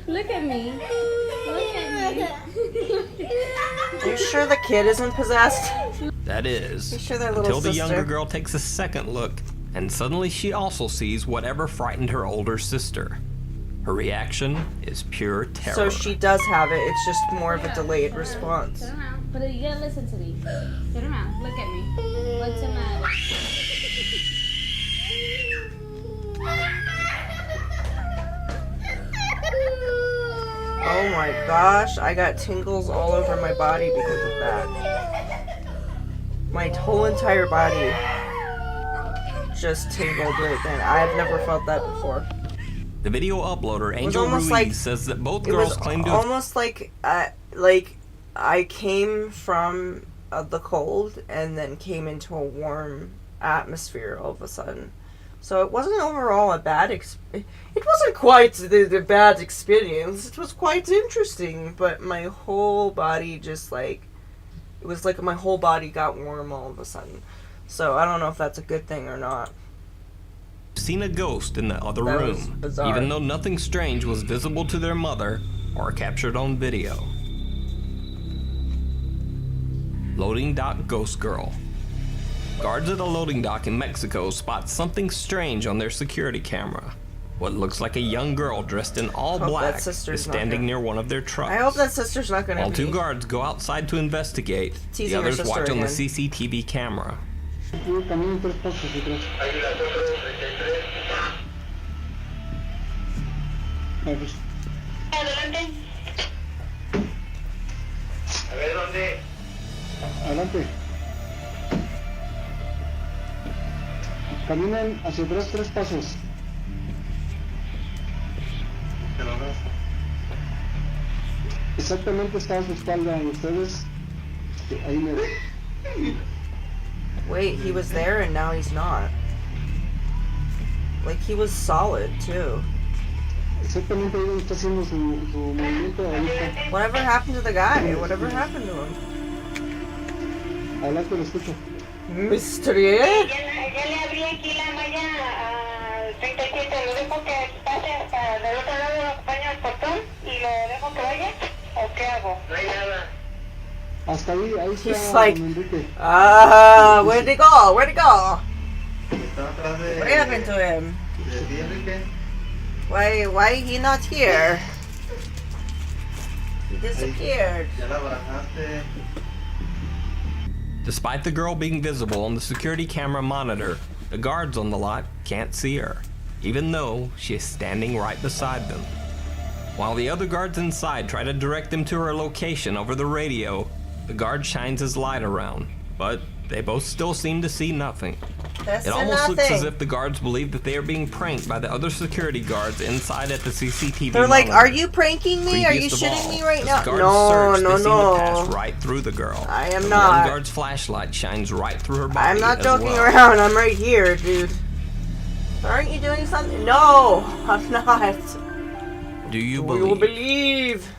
Speaker 10: Look at me. Look at me.
Speaker 1: Are you sure the kid isn't possessed?
Speaker 12: That is,
Speaker 1: You sure that little
Speaker 12: until the
Speaker 1: sister?
Speaker 12: younger girl takes a second look, and suddenly she also sees whatever frightened her older sister. Her reaction is pure terror.
Speaker 1: So she does have it, it's just more of a delayed response.
Speaker 10: Turn around. But you gotta listen to me. Turn around. Look at me. What's the matter?
Speaker 1: Oh my gosh, I got tingles all over my body because of that. My whole entire body just tingled right then. I've never felt that before.
Speaker 12: The video uploader, Angel
Speaker 1: almost
Speaker 12: Ruiz,
Speaker 1: like-
Speaker 12: says that both
Speaker 1: It
Speaker 12: girls
Speaker 1: was
Speaker 12: claim to have
Speaker 1: almost like I came from the cold and then came into a warm atmosphere all of a sudden. So it wasn't overall a bad it wasn't quite the bad experience. It was quite interesting, but my whole body just it was like my whole body got warm all of a sudden. So I don't know if that's a good thing or not.
Speaker 12: seen a ghost in the other
Speaker 1: That was
Speaker 12: room,
Speaker 1: bizarre.
Speaker 12: even though nothing strange was visible to their mother or captured on video. Loading dock ghost girl. Guards at a loading dock in Mexico spot something strange on their security camera. What looks like a young girl dressed in all
Speaker 1: Hope that
Speaker 12: black is
Speaker 1: sister's not
Speaker 12: standing
Speaker 1: gonna-
Speaker 12: near one of their trucks.
Speaker 1: I hope that sister's not gonna
Speaker 12: While
Speaker 1: be
Speaker 12: two guards go outside to investigate,
Speaker 1: teasing
Speaker 12: the
Speaker 1: her
Speaker 12: others
Speaker 1: sister
Speaker 12: watch on the
Speaker 1: again.
Speaker 12: CCTV camera.
Speaker 13: Adelante.
Speaker 3: A ver, ¿dónde?
Speaker 14: Adelante. Caminen hacia atrás 3 pasos. Exactamente está a su espalda y ustedes ahí me
Speaker 1: Wait, he was there and now he's not. Like, he was solid, too.
Speaker 14: exactamente ahí donde está haciendo su movimiento ahorita.
Speaker 1: Whatever happened to the guy? Whatever happened to him?
Speaker 14: Adelante, lo escucho.
Speaker 1: Mystery?
Speaker 13: Ya le abrí aquí la malla al 37. ¿Lo dejo que pase para del otro lado, acompaño al portón y lo dejo que vaya? ¿O qué hago? No hay nada.
Speaker 14: Hasta ahí
Speaker 1: He's
Speaker 14: está
Speaker 1: like,
Speaker 14: don Enrique.
Speaker 1: where'd he go? Where'd he go? What happened to him? Why he not here? He disappeared.
Speaker 12: Despite the girl being visible on the security camera monitor, the guards on the lot can't see her, even though she is standing right beside them. While the other guards inside try to direct them to her location over the radio, the guard shines his light around, but they both still seem to see nothing.
Speaker 1: That's
Speaker 12: It almost looks
Speaker 1: nothing.
Speaker 12: as if the guards believe that they are being pranked by the other security guards inside at the CCTV.
Speaker 1: They're like,
Speaker 12: monitor.
Speaker 1: are you pranking me? Are you
Speaker 12: Creepiest of
Speaker 1: shitting
Speaker 12: all,
Speaker 1: me right
Speaker 12: as
Speaker 1: now?
Speaker 12: the guards
Speaker 1: No,
Speaker 12: search,
Speaker 1: no,
Speaker 12: they seem to pass
Speaker 1: no.
Speaker 12: right through the girl.
Speaker 1: I am
Speaker 12: The
Speaker 1: not.
Speaker 12: One guard's flashlight shines right through her body.
Speaker 1: I'm not
Speaker 12: as
Speaker 1: joking
Speaker 12: well.
Speaker 1: around. I'm right here, dude. Aren't you doing something? No, I'm not.
Speaker 12: Do you
Speaker 1: You
Speaker 12: believe?
Speaker 1: believe?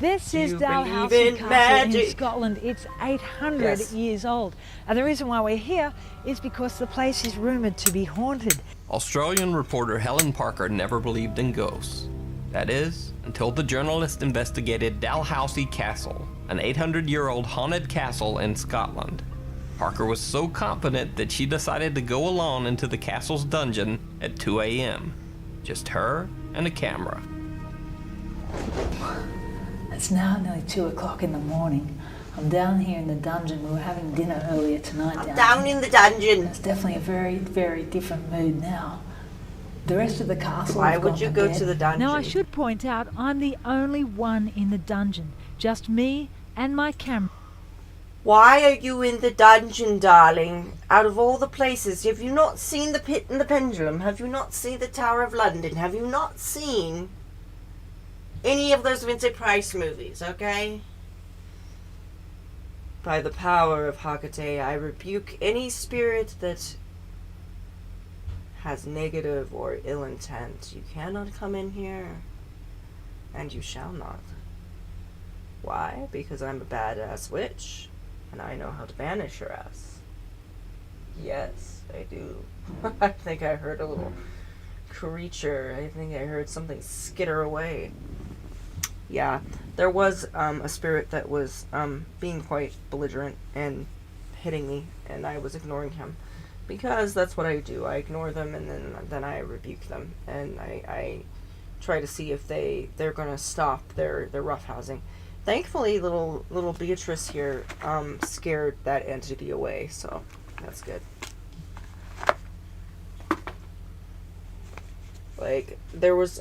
Speaker 15: This is
Speaker 1: You
Speaker 15: Dalhousie
Speaker 1: believe in
Speaker 15: Castle
Speaker 1: magic?
Speaker 15: in Scotland. It's 800
Speaker 1: Yes.
Speaker 15: years old. And the reason why we're here is because the place is rumoured to be haunted.
Speaker 12: Australian reporter Helen Parker never believed in ghosts. That is, until the journalist investigated Dalhousie Castle, an 800-year-old haunted castle in Scotland. Parker was so confident that she decided to go alone into the castle's dungeon at 2 a.m. Just her and a camera.
Speaker 16: It's now nearly 2 o'clock in the morning. I'm down here in the dungeon. We were having dinner earlier tonight.
Speaker 1: I'm down in the dungeon.
Speaker 16: It's definitely a very, very different mood now. The rest of the castle.
Speaker 1: Why
Speaker 16: have
Speaker 1: would
Speaker 16: gone
Speaker 1: you go
Speaker 16: bed.
Speaker 1: to the dungeon?
Speaker 15: Now, I should point out, I'm the only one in the dungeon. Just me and my camera.
Speaker 1: Why are you in the dungeon, darling? Out of all the places, have you not seen the Pit and the Pendulum? Have you not seen the Tower of London? Have you not seen any of those Vincent Price movies, okay? By the power of Hecate, I rebuke any spirit that has negative or ill intent. You cannot come in here, and you shall not. Why? Because I'm a badass witch, and I know how to banish your ass. Yes, I do. I think I heard a little creature. I think I heard something skitter away. Yeah, there was a spirit that was being quite belligerent and hitting me, and I was ignoring him. Because that's what I do. I ignore them, and then I rebuke them. And I try to see if they're going to stop their roughhousing. Thankfully, little Beatrice here scared that entity away, so that's good. Like,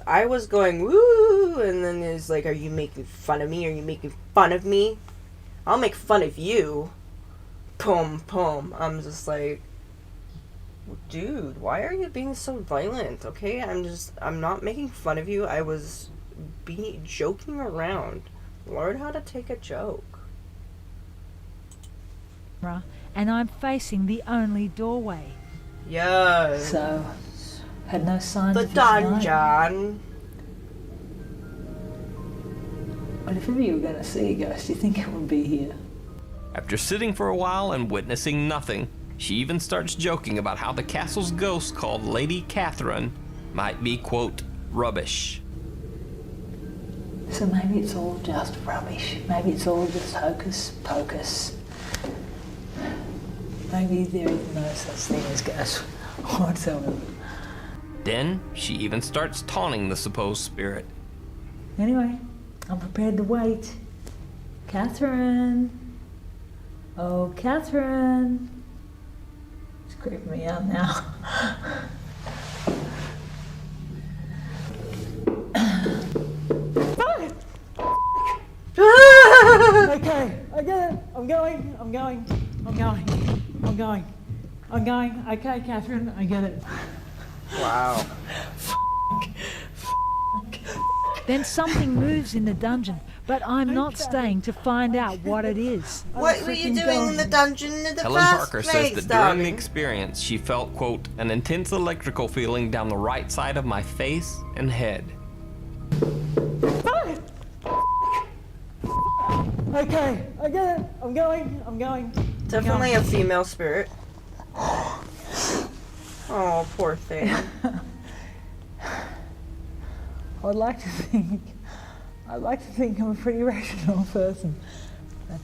Speaker 1: I was going, woo, and then it's like, are you making fun of me? Are you making fun of me? I'll make fun of you. Boom, boom. I'm just like, dude, why are you being so violent? Okay, I'm not making fun of you. I was joking around. Learn how to take a joke.
Speaker 15: And I'm facing the only doorway.
Speaker 1: Yeah.
Speaker 16: So, had no signs
Speaker 1: The
Speaker 16: of his night.
Speaker 1: dungeon.
Speaker 16: But if ever you were going to see a ghost, do you think it would be here?
Speaker 12: After sitting for a while and witnessing nothing, she even starts joking about how the castle's ghost called Lady Catherine might be, quote, rubbish.
Speaker 16: So maybe it's all just rubbish. Maybe it's all just hocus pocus. Maybe there is no such thing as ghosts whatsoever.
Speaker 12: Then she even starts taunting the supposed spirit.
Speaker 16: Anyway, I'm prepared to wait. Catherine. Oh, Catherine. It's creeping me out now. Okay, I get it. I'm going. Okay, Catherine, I get it.
Speaker 1: Wow.
Speaker 15: Then something moves in the dungeon, but I'm not staying to find out what it is.
Speaker 1: What were you doing in the dungeon in the
Speaker 12: Helen
Speaker 1: first
Speaker 12: Parker
Speaker 1: place,
Speaker 12: says that during the
Speaker 1: darling?
Speaker 12: experience, she felt, quote, an intense electrical feeling down the right side of my face and head.
Speaker 16: Okay, I get it. I'm going.
Speaker 1: Definitely a female spirit. Oh, poor thing.
Speaker 16: I'd like to think I'm a pretty rational person, but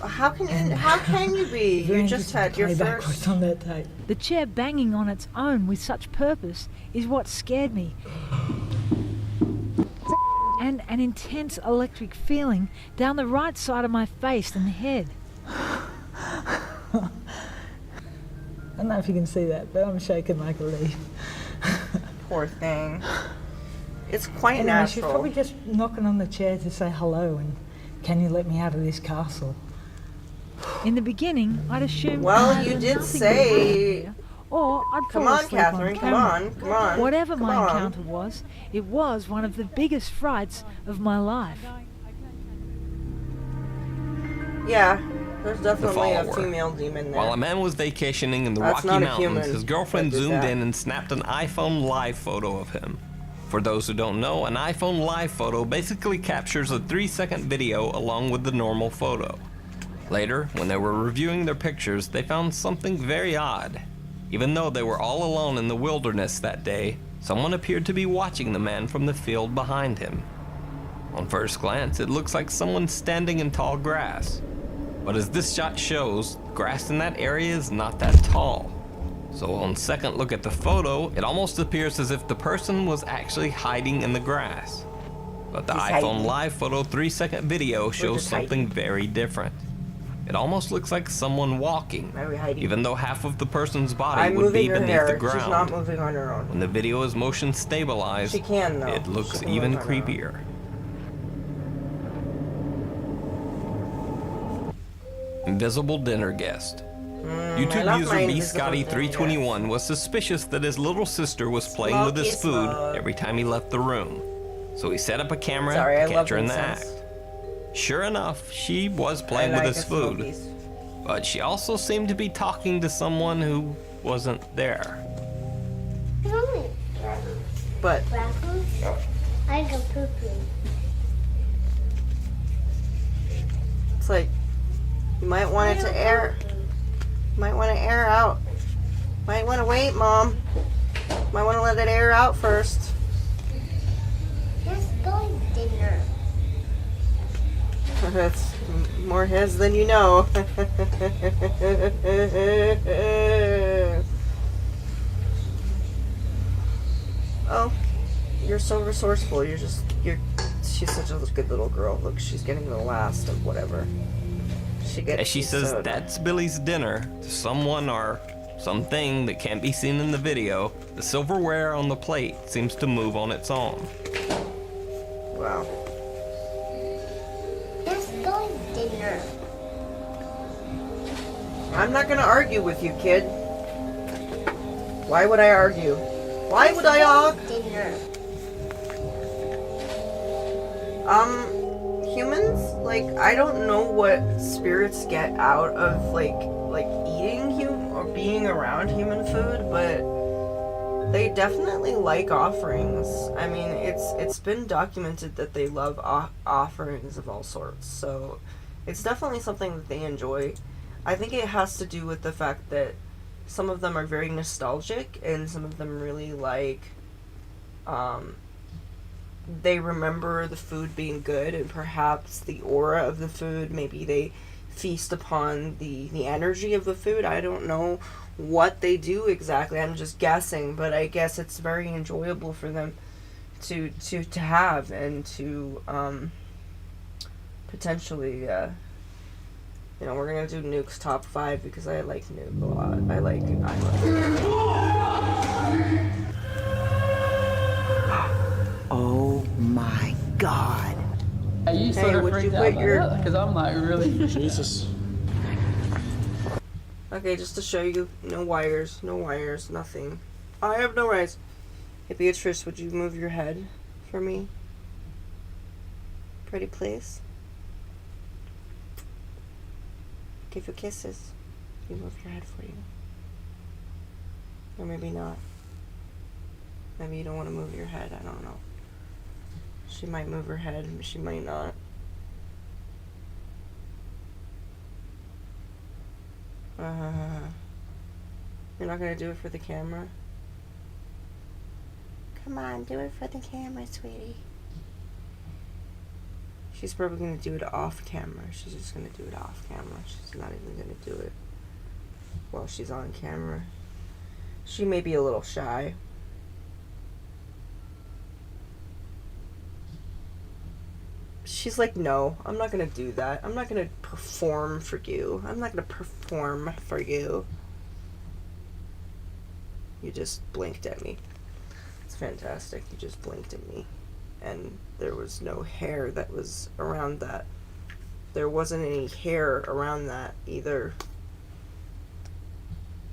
Speaker 1: How can you be? You just had your first.
Speaker 16: on that tape.
Speaker 15: The chair banging on its own with such purpose is what scared me. And an intense electric feeling down the right side of my face and head.
Speaker 16: I don't know if you can see that, but I'm shaking like a leaf.
Speaker 1: Poor thing. It's quite
Speaker 16: Anyway,
Speaker 1: natural.
Speaker 16: she's probably just knocking on the chair to say hello and can you let me out of this castle?
Speaker 15: In the beginning, I'd assumed.
Speaker 1: Well,
Speaker 15: I
Speaker 1: you
Speaker 15: had
Speaker 1: did
Speaker 15: nothing
Speaker 1: say.
Speaker 15: to do, or I'd
Speaker 1: Come
Speaker 15: fall
Speaker 1: on,
Speaker 15: asleep
Speaker 1: Catherine. Come
Speaker 15: camera.
Speaker 1: on. Come on.
Speaker 15: Whatever
Speaker 1: come
Speaker 15: my
Speaker 1: on.
Speaker 15: encounter was, it was one of the biggest frights of my life.
Speaker 1: Yeah, there's
Speaker 12: The
Speaker 1: definitely a
Speaker 12: follower.
Speaker 1: female demon there.
Speaker 12: While a man was vacationing in the
Speaker 1: That's
Speaker 12: Rocky
Speaker 1: not a
Speaker 12: Mountains,
Speaker 1: human
Speaker 12: his girlfriend
Speaker 1: that did
Speaker 12: zoomed
Speaker 1: that.
Speaker 12: in and snapped an iPhone Live photo of him. For those who don't know, an iPhone Live photo basically captures a 3-second video along with the normal photo. Later, when they were reviewing their pictures, they found something very odd. Even though they were all alone in the wilderness that day, someone appeared to be watching the man from the field behind him. On first glance, it looks like someone standing in tall grass. But as this shot shows, grass in that area is not that tall. So on second look at the photo, it almost appears as if the person was actually hiding in the grass. But the
Speaker 1: He's
Speaker 12: iPhone
Speaker 1: hiding.
Speaker 12: Live photo 3-second video shows
Speaker 1: just
Speaker 12: something very different. It almost looks like someone walking,
Speaker 1: Maybe hiding.
Speaker 12: even though half of the person's body
Speaker 1: I'm
Speaker 12: would be
Speaker 1: moving her
Speaker 12: beneath
Speaker 1: hair.
Speaker 12: the ground.
Speaker 1: She's not moving on her own.
Speaker 12: When the video is motion stabilized,
Speaker 1: She can, though.
Speaker 12: it looks
Speaker 1: She can
Speaker 12: even
Speaker 1: move on her own.
Speaker 12: creepier. Invisible dinner guest.
Speaker 1: I
Speaker 12: YouTube
Speaker 1: love my
Speaker 12: user
Speaker 1: invisible dinner
Speaker 12: bscotty321 was suspicious that his little sister was playing with his
Speaker 1: Smoky
Speaker 12: food
Speaker 1: smoke.
Speaker 12: every time he left the room. So he set up a camera
Speaker 1: Sorry, I
Speaker 12: to
Speaker 1: love
Speaker 12: catch her in the
Speaker 1: incense.
Speaker 12: act. Sure enough, she was playing
Speaker 1: I
Speaker 12: with
Speaker 1: like
Speaker 12: his
Speaker 1: the
Speaker 12: food.
Speaker 1: smokies.
Speaker 12: But she also seemed to be talking to someone who wasn't there.
Speaker 1: But
Speaker 13: I go poo poo.
Speaker 1: it's like you might want it to air. Might want to air out. Might want to wait, Mom. Might want to let it air out first.
Speaker 13: Let's go dinner.
Speaker 1: That's more his than you know. Oh, you're so resourceful. She's such a good little girl. Look, she's getting the last of whatever.
Speaker 12: As she says that's Billy's dinner to someone or something that can't be seen in the video, the silverware on the plate seems to move on its own.
Speaker 1: Wow.
Speaker 13: Let's go dinner.
Speaker 1: I'm not gonna argue with you, kid. Why would I argue? Why would I argue?
Speaker 13: Dinner.
Speaker 1: Humans, like, I don't know what spirits get out of like eating or being around human food, but they definitely like offerings. I mean, it's been documented that they love offerings of all sorts. So it's definitely something that they enjoy. I think it has to do with the fact that some of them are very nostalgic and some of them really like they remember the food being good and perhaps the aura of the food. Maybe they feast upon the energy of the food. I don't know what they do exactly. I'm just guessing, but I guess it's very enjoyable for them to have and to potentially we're gonna do Nuke's top 5 because I like Nuke a lot. I like
Speaker 17: Oh my God.
Speaker 18: You sort of freaked out because I'm like, really? Jesus.
Speaker 1: Okay, just to show you, no wires, nothing. I have no rights. Hey, Beatrice, would you move your head for me? Pretty please. Give you kisses. You move your head for you. Or maybe not. Maybe you don't want to move your head, I don't know. She might move her head, but she might not. You're not gonna do it for the camera? Come on, do it for the camera, sweetie. She's probably gonna do it off camera. She's just gonna do it off camera. She's not even gonna do it while she's on camera. She may be a little shy. She's like, no, I'm not gonna do that. I'm not gonna perform for you. I'm not gonna perform for you. You just blinked at me. It's fantastic. You just blinked at me. And there was no hair that was around that. There wasn't any hair around that either.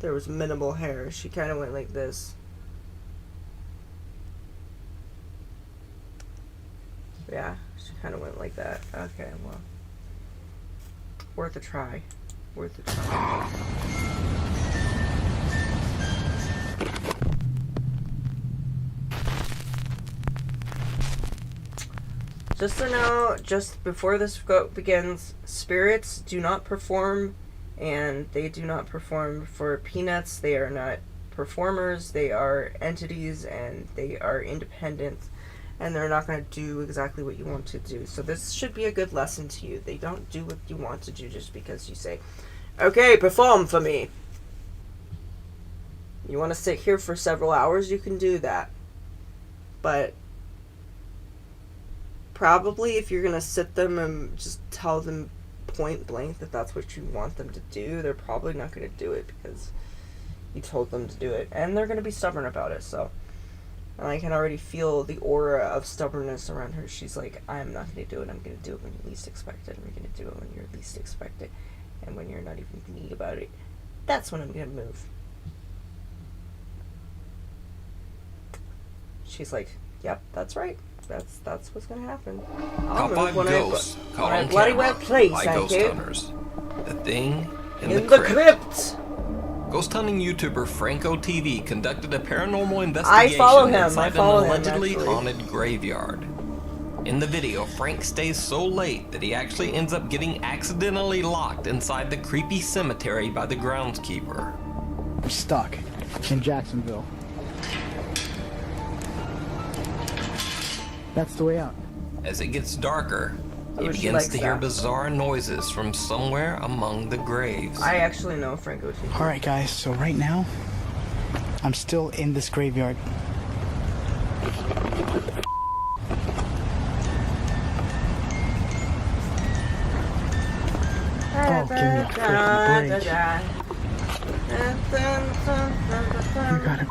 Speaker 1: There was minimal hair. She kind of went like this. Yeah, she kind of went like that. Okay, well. Worth a try. Worth a try. Just so know, just before this begins, spirits do not perform, and they do not perform for peanuts. They are not performers. They are entities, and they are independent, and they're not going to do exactly what you want to do. So this should be a good lesson to you. They don't do what you want to do just because you say, okay, perform for me. You want to sit here for several hours, you can do that. But probably if you're going to sit them and just tell them point blank that that's what you want them to do, they're probably not going to do it because you told them to do it. And they're going to be stubborn about it, so. And I can already feel the aura of stubbornness around her. She's like, I'm not going to do it. I'm going to do it when you least expect it. I'm going to do it when you're least expect it. And when you're not even thinking about it, that's when I'm going to move. She's like, yep, that's right. That's what's gonna happen.
Speaker 12: Top 5 ghosts caught on
Speaker 1: bloody
Speaker 12: camera
Speaker 1: well placed,
Speaker 12: by
Speaker 1: thank
Speaker 12: ghost
Speaker 1: you.
Speaker 12: hunters. The Thing in
Speaker 1: In
Speaker 12: the
Speaker 1: the
Speaker 12: Crypt.
Speaker 1: crypt.
Speaker 12: Ghost hunting YouTuber Franco TV conducted a paranormal
Speaker 1: I
Speaker 12: investigation
Speaker 1: follow him.
Speaker 12: inside
Speaker 1: I follow
Speaker 12: an
Speaker 1: him,
Speaker 12: allegedly
Speaker 1: actually.
Speaker 12: haunted graveyard. In the video, Frank stays so late that he actually ends up getting accidentally locked inside the creepy cemetery by the groundskeeper.
Speaker 19: I'm stuck in Jacksonville. That's the way out.
Speaker 12: As it gets darker, he
Speaker 1: Oh, she
Speaker 12: begins
Speaker 1: likes
Speaker 12: to hear
Speaker 1: that.
Speaker 12: bizarre noises from somewhere among the graves.
Speaker 1: I actually know Franco TV.
Speaker 19: Alright guys, so right now, I'm still in this graveyard. Oh, give me a freaking break. You gotta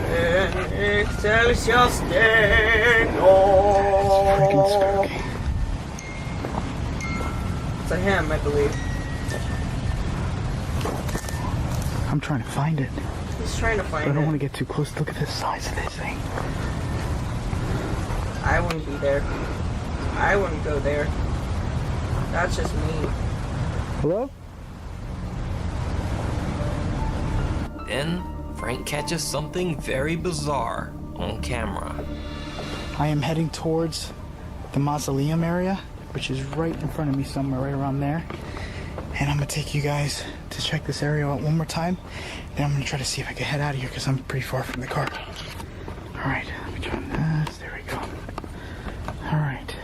Speaker 1: Excelsior Stego. It's a hymn, I believe.
Speaker 19: I'm trying to find it.
Speaker 1: He's trying to
Speaker 19: But
Speaker 1: find
Speaker 19: I don't
Speaker 1: it.
Speaker 19: want to get too close. Look at the size of this thing.
Speaker 1: I wouldn't be there. I wouldn't go there. That's just me.
Speaker 19: Hello?
Speaker 12: Then, Frank catches something very bizarre on camera.
Speaker 19: I am heading towards the mausoleum area, which is right in front of me somewhere, right around there. And I'm gonna take you guys to check this area out one more time. Then I'm gonna try to see if I can head out of here because I'm pretty far from the car. All right, let me try this. There we go. All right.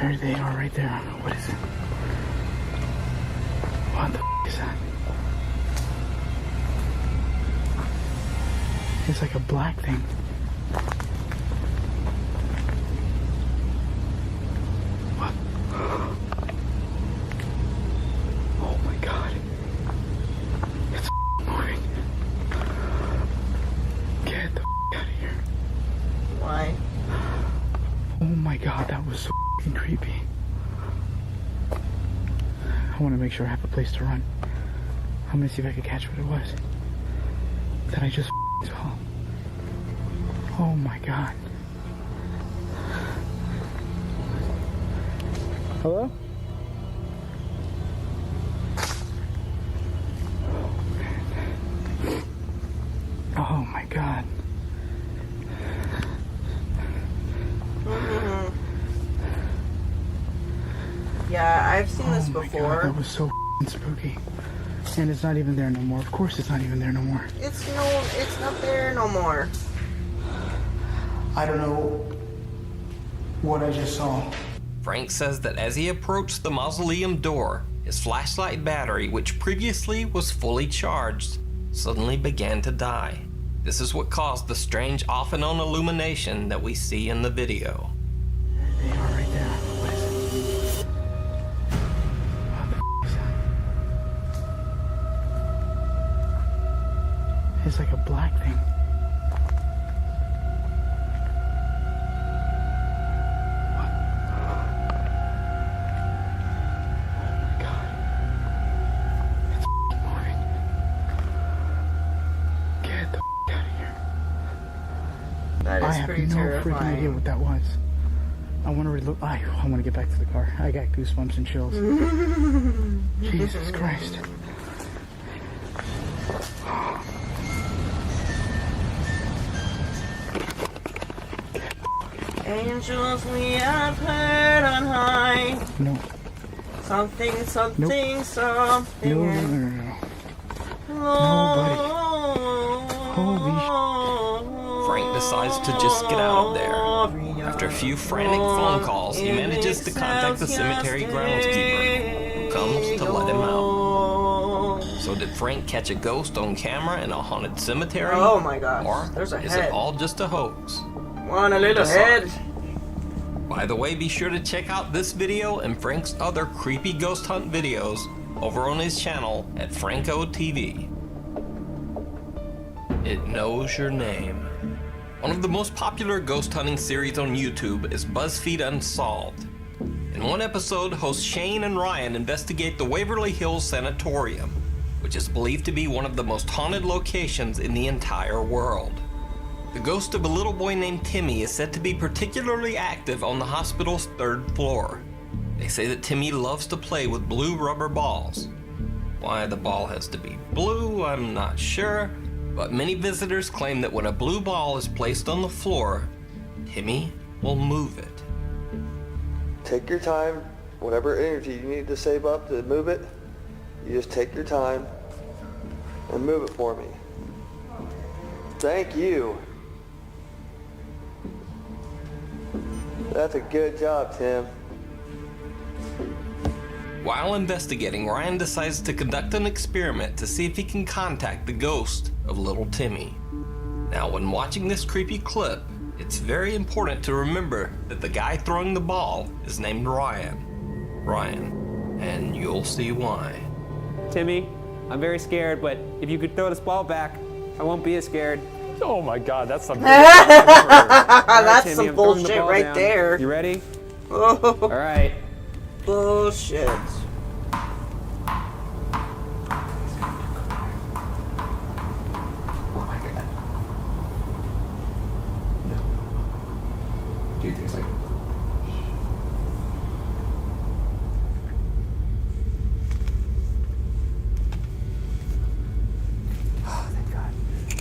Speaker 19: There they are right there. What is it? What the is that? It's like a black thing. What? Oh my god. It's moving. Get the out of here.
Speaker 1: Why?
Speaker 19: Oh my god, that was so creepy. I want to make sure I have a place to run. I'm gonna see if I can catch what it was that I just saw. Oh my god. Hello? Oh my god.
Speaker 1: Yeah, I've seen this
Speaker 19: Oh my
Speaker 1: before.
Speaker 19: god, that was so spooky. And it's not even there no more. Of course it's not even there no more.
Speaker 1: It's not there no more.
Speaker 19: I don't know what I just saw.
Speaker 12: Frank says that as he approached the mausoleum door, his flashlight battery, which previously was fully charged, suddenly began to die. This is what caused the strange off and on illumination that we see in the video.
Speaker 19: They are right there. What is it? What the is that? It's like a black thing.
Speaker 1: That is pretty terrifying.
Speaker 19: I have no freaking idea what that was. I want to relook. I want to get back to the car. I got goosebumps and chills. Jesus Christ.
Speaker 1: Angels we have heard on high.
Speaker 19: No.
Speaker 1: Something, something,
Speaker 19: Nope.
Speaker 1: something.
Speaker 19: No. Nobody. Holy
Speaker 12: Frank decides to just get out of there. After a few frantic phone calls, he manages to contact the cemetery groundskeeper, who comes to let him out. So did Frank catch a ghost on camera in a haunted cemetery?
Speaker 1: Oh my gosh,
Speaker 12: or
Speaker 1: there's a
Speaker 12: is
Speaker 1: head.
Speaker 12: it all just a hoax?
Speaker 1: Want a little
Speaker 12: Decide.
Speaker 1: head?
Speaker 12: By the way, be sure to check out this video and Frank's other creepy ghost hunt videos over on his channel at Franco TV. It knows your name. One of the most popular ghost hunting series on YouTube is BuzzFeed Unsolved. In one episode, hosts Shane and Ryan investigate the Waverly Hills Sanatorium, which is believed to be one of the most haunted locations in the entire world. The ghost of a little boy named Timmy is said to be particularly active on the hospital's 3rd floor. They say that Timmy loves to play with blue rubber balls. Why the ball has to be blue, I'm not sure, but many visitors claim that when a blue ball is placed on the floor, Timmy will move it.
Speaker 9: Take your time, whatever energy you need to save up to move it, you just take your time and move it for me. Thank you. That's a good job, Tim.
Speaker 12: While investigating, Ryan decides to conduct an experiment to see if he can contact the ghost of little Timmy. Now, when watching this creepy clip, it's very important to remember that the guy throwing the ball is named Ryan. Ryan, and you'll see why.
Speaker 20: Timmy, I'm very scared, but if you could throw this ball back, I won't be as scared.
Speaker 21: Oh my God, that's some.
Speaker 1: That's
Speaker 20: Timmy,
Speaker 1: some
Speaker 20: I'm throwing the
Speaker 1: bullshit
Speaker 20: ball
Speaker 1: right
Speaker 20: down.
Speaker 1: there.
Speaker 20: You ready?
Speaker 1: Oh.
Speaker 20: All right.
Speaker 1: Bullshit.
Speaker 21: Dude, there's like.
Speaker 22: Oh, thank God. I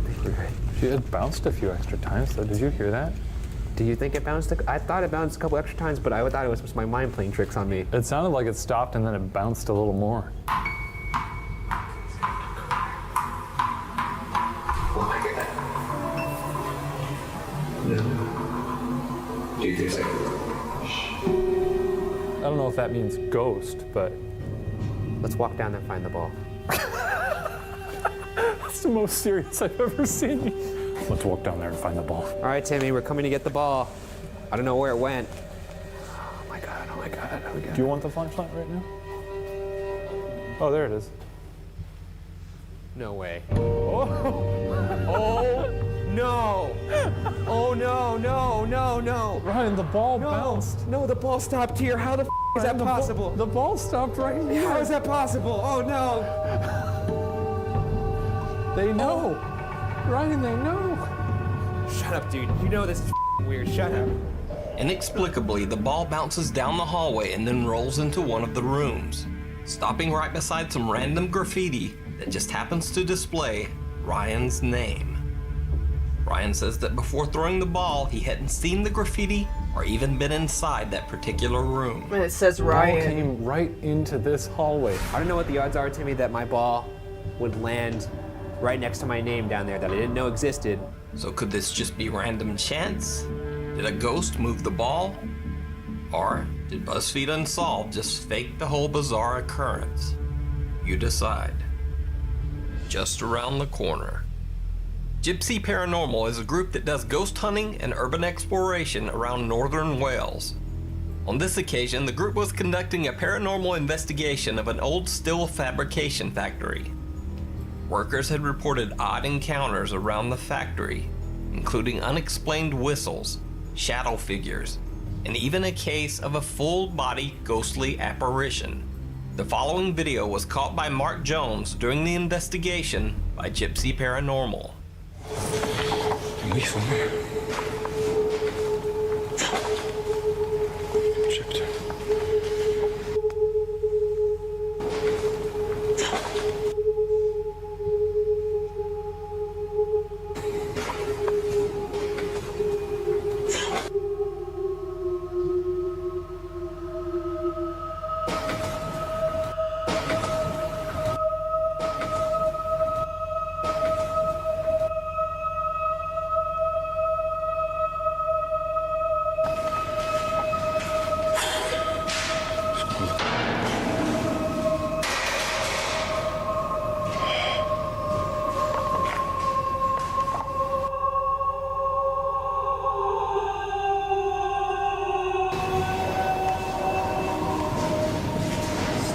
Speaker 22: think we're good.
Speaker 21: It bounced a few extra times, though. Did you hear that?
Speaker 22: Do you think it bounced? I thought it bounced a couple extra times, but I thought it was my mind playing tricks on me.
Speaker 21: It sounded like it stopped and then it bounced a little more.
Speaker 22: Dude, there's like.
Speaker 21: I don't know if that means ghost, but.
Speaker 22: Let's walk down there and find the ball.
Speaker 21: That's the most serious I've ever seen. Let's walk down there and find the ball.
Speaker 22: All right, Timmy, we're coming to get the ball. I don't know where it went.
Speaker 21: Oh my God, oh my God, oh my God. Do you want the flashlight right now? Oh, there it is.
Speaker 22: No way.
Speaker 21: Oh!
Speaker 22: Oh, no! Oh, no, no, no, no!
Speaker 21: Ryan, the ball bounced.
Speaker 22: No, the ball stopped here. How the is that possible?
Speaker 21: The ball stopped right here.
Speaker 22: How is that possible? Oh, no!
Speaker 21: They know. Ryan, they know.
Speaker 22: Shut up, dude. You know this is weird. Shut up.
Speaker 12: Inexplicably, the ball bounces down the hallway and then rolls into one of the rooms, stopping right beside some random graffiti that just happens to display Ryan's name. Ryan says that before throwing the ball, he hadn't seen the graffiti or even been inside that particular room.
Speaker 1: And it says
Speaker 21: Ball
Speaker 1: Ryan.
Speaker 21: came right into this hallway.
Speaker 22: I don't know what the odds are, Timmy, that my ball would land right next to my name down there that I didn't know existed.
Speaker 12: So could this just be random chance? Did a ghost move the ball? Or did BuzzFeed Unsolved just fake the whole bizarre occurrence? You decide. Just around the corner. Gypsy Paranormal is a group that does ghost hunting and urban exploration around northern Wales. On this occasion, the group was conducting a paranormal investigation of an old steel fabrication factory. Workers had reported odd encounters around the factory, including unexplained whistles, shadow figures, and even a case of a full-body ghostly apparition. The following video was caught by Mark Jones during the investigation by Gypsy Paranormal.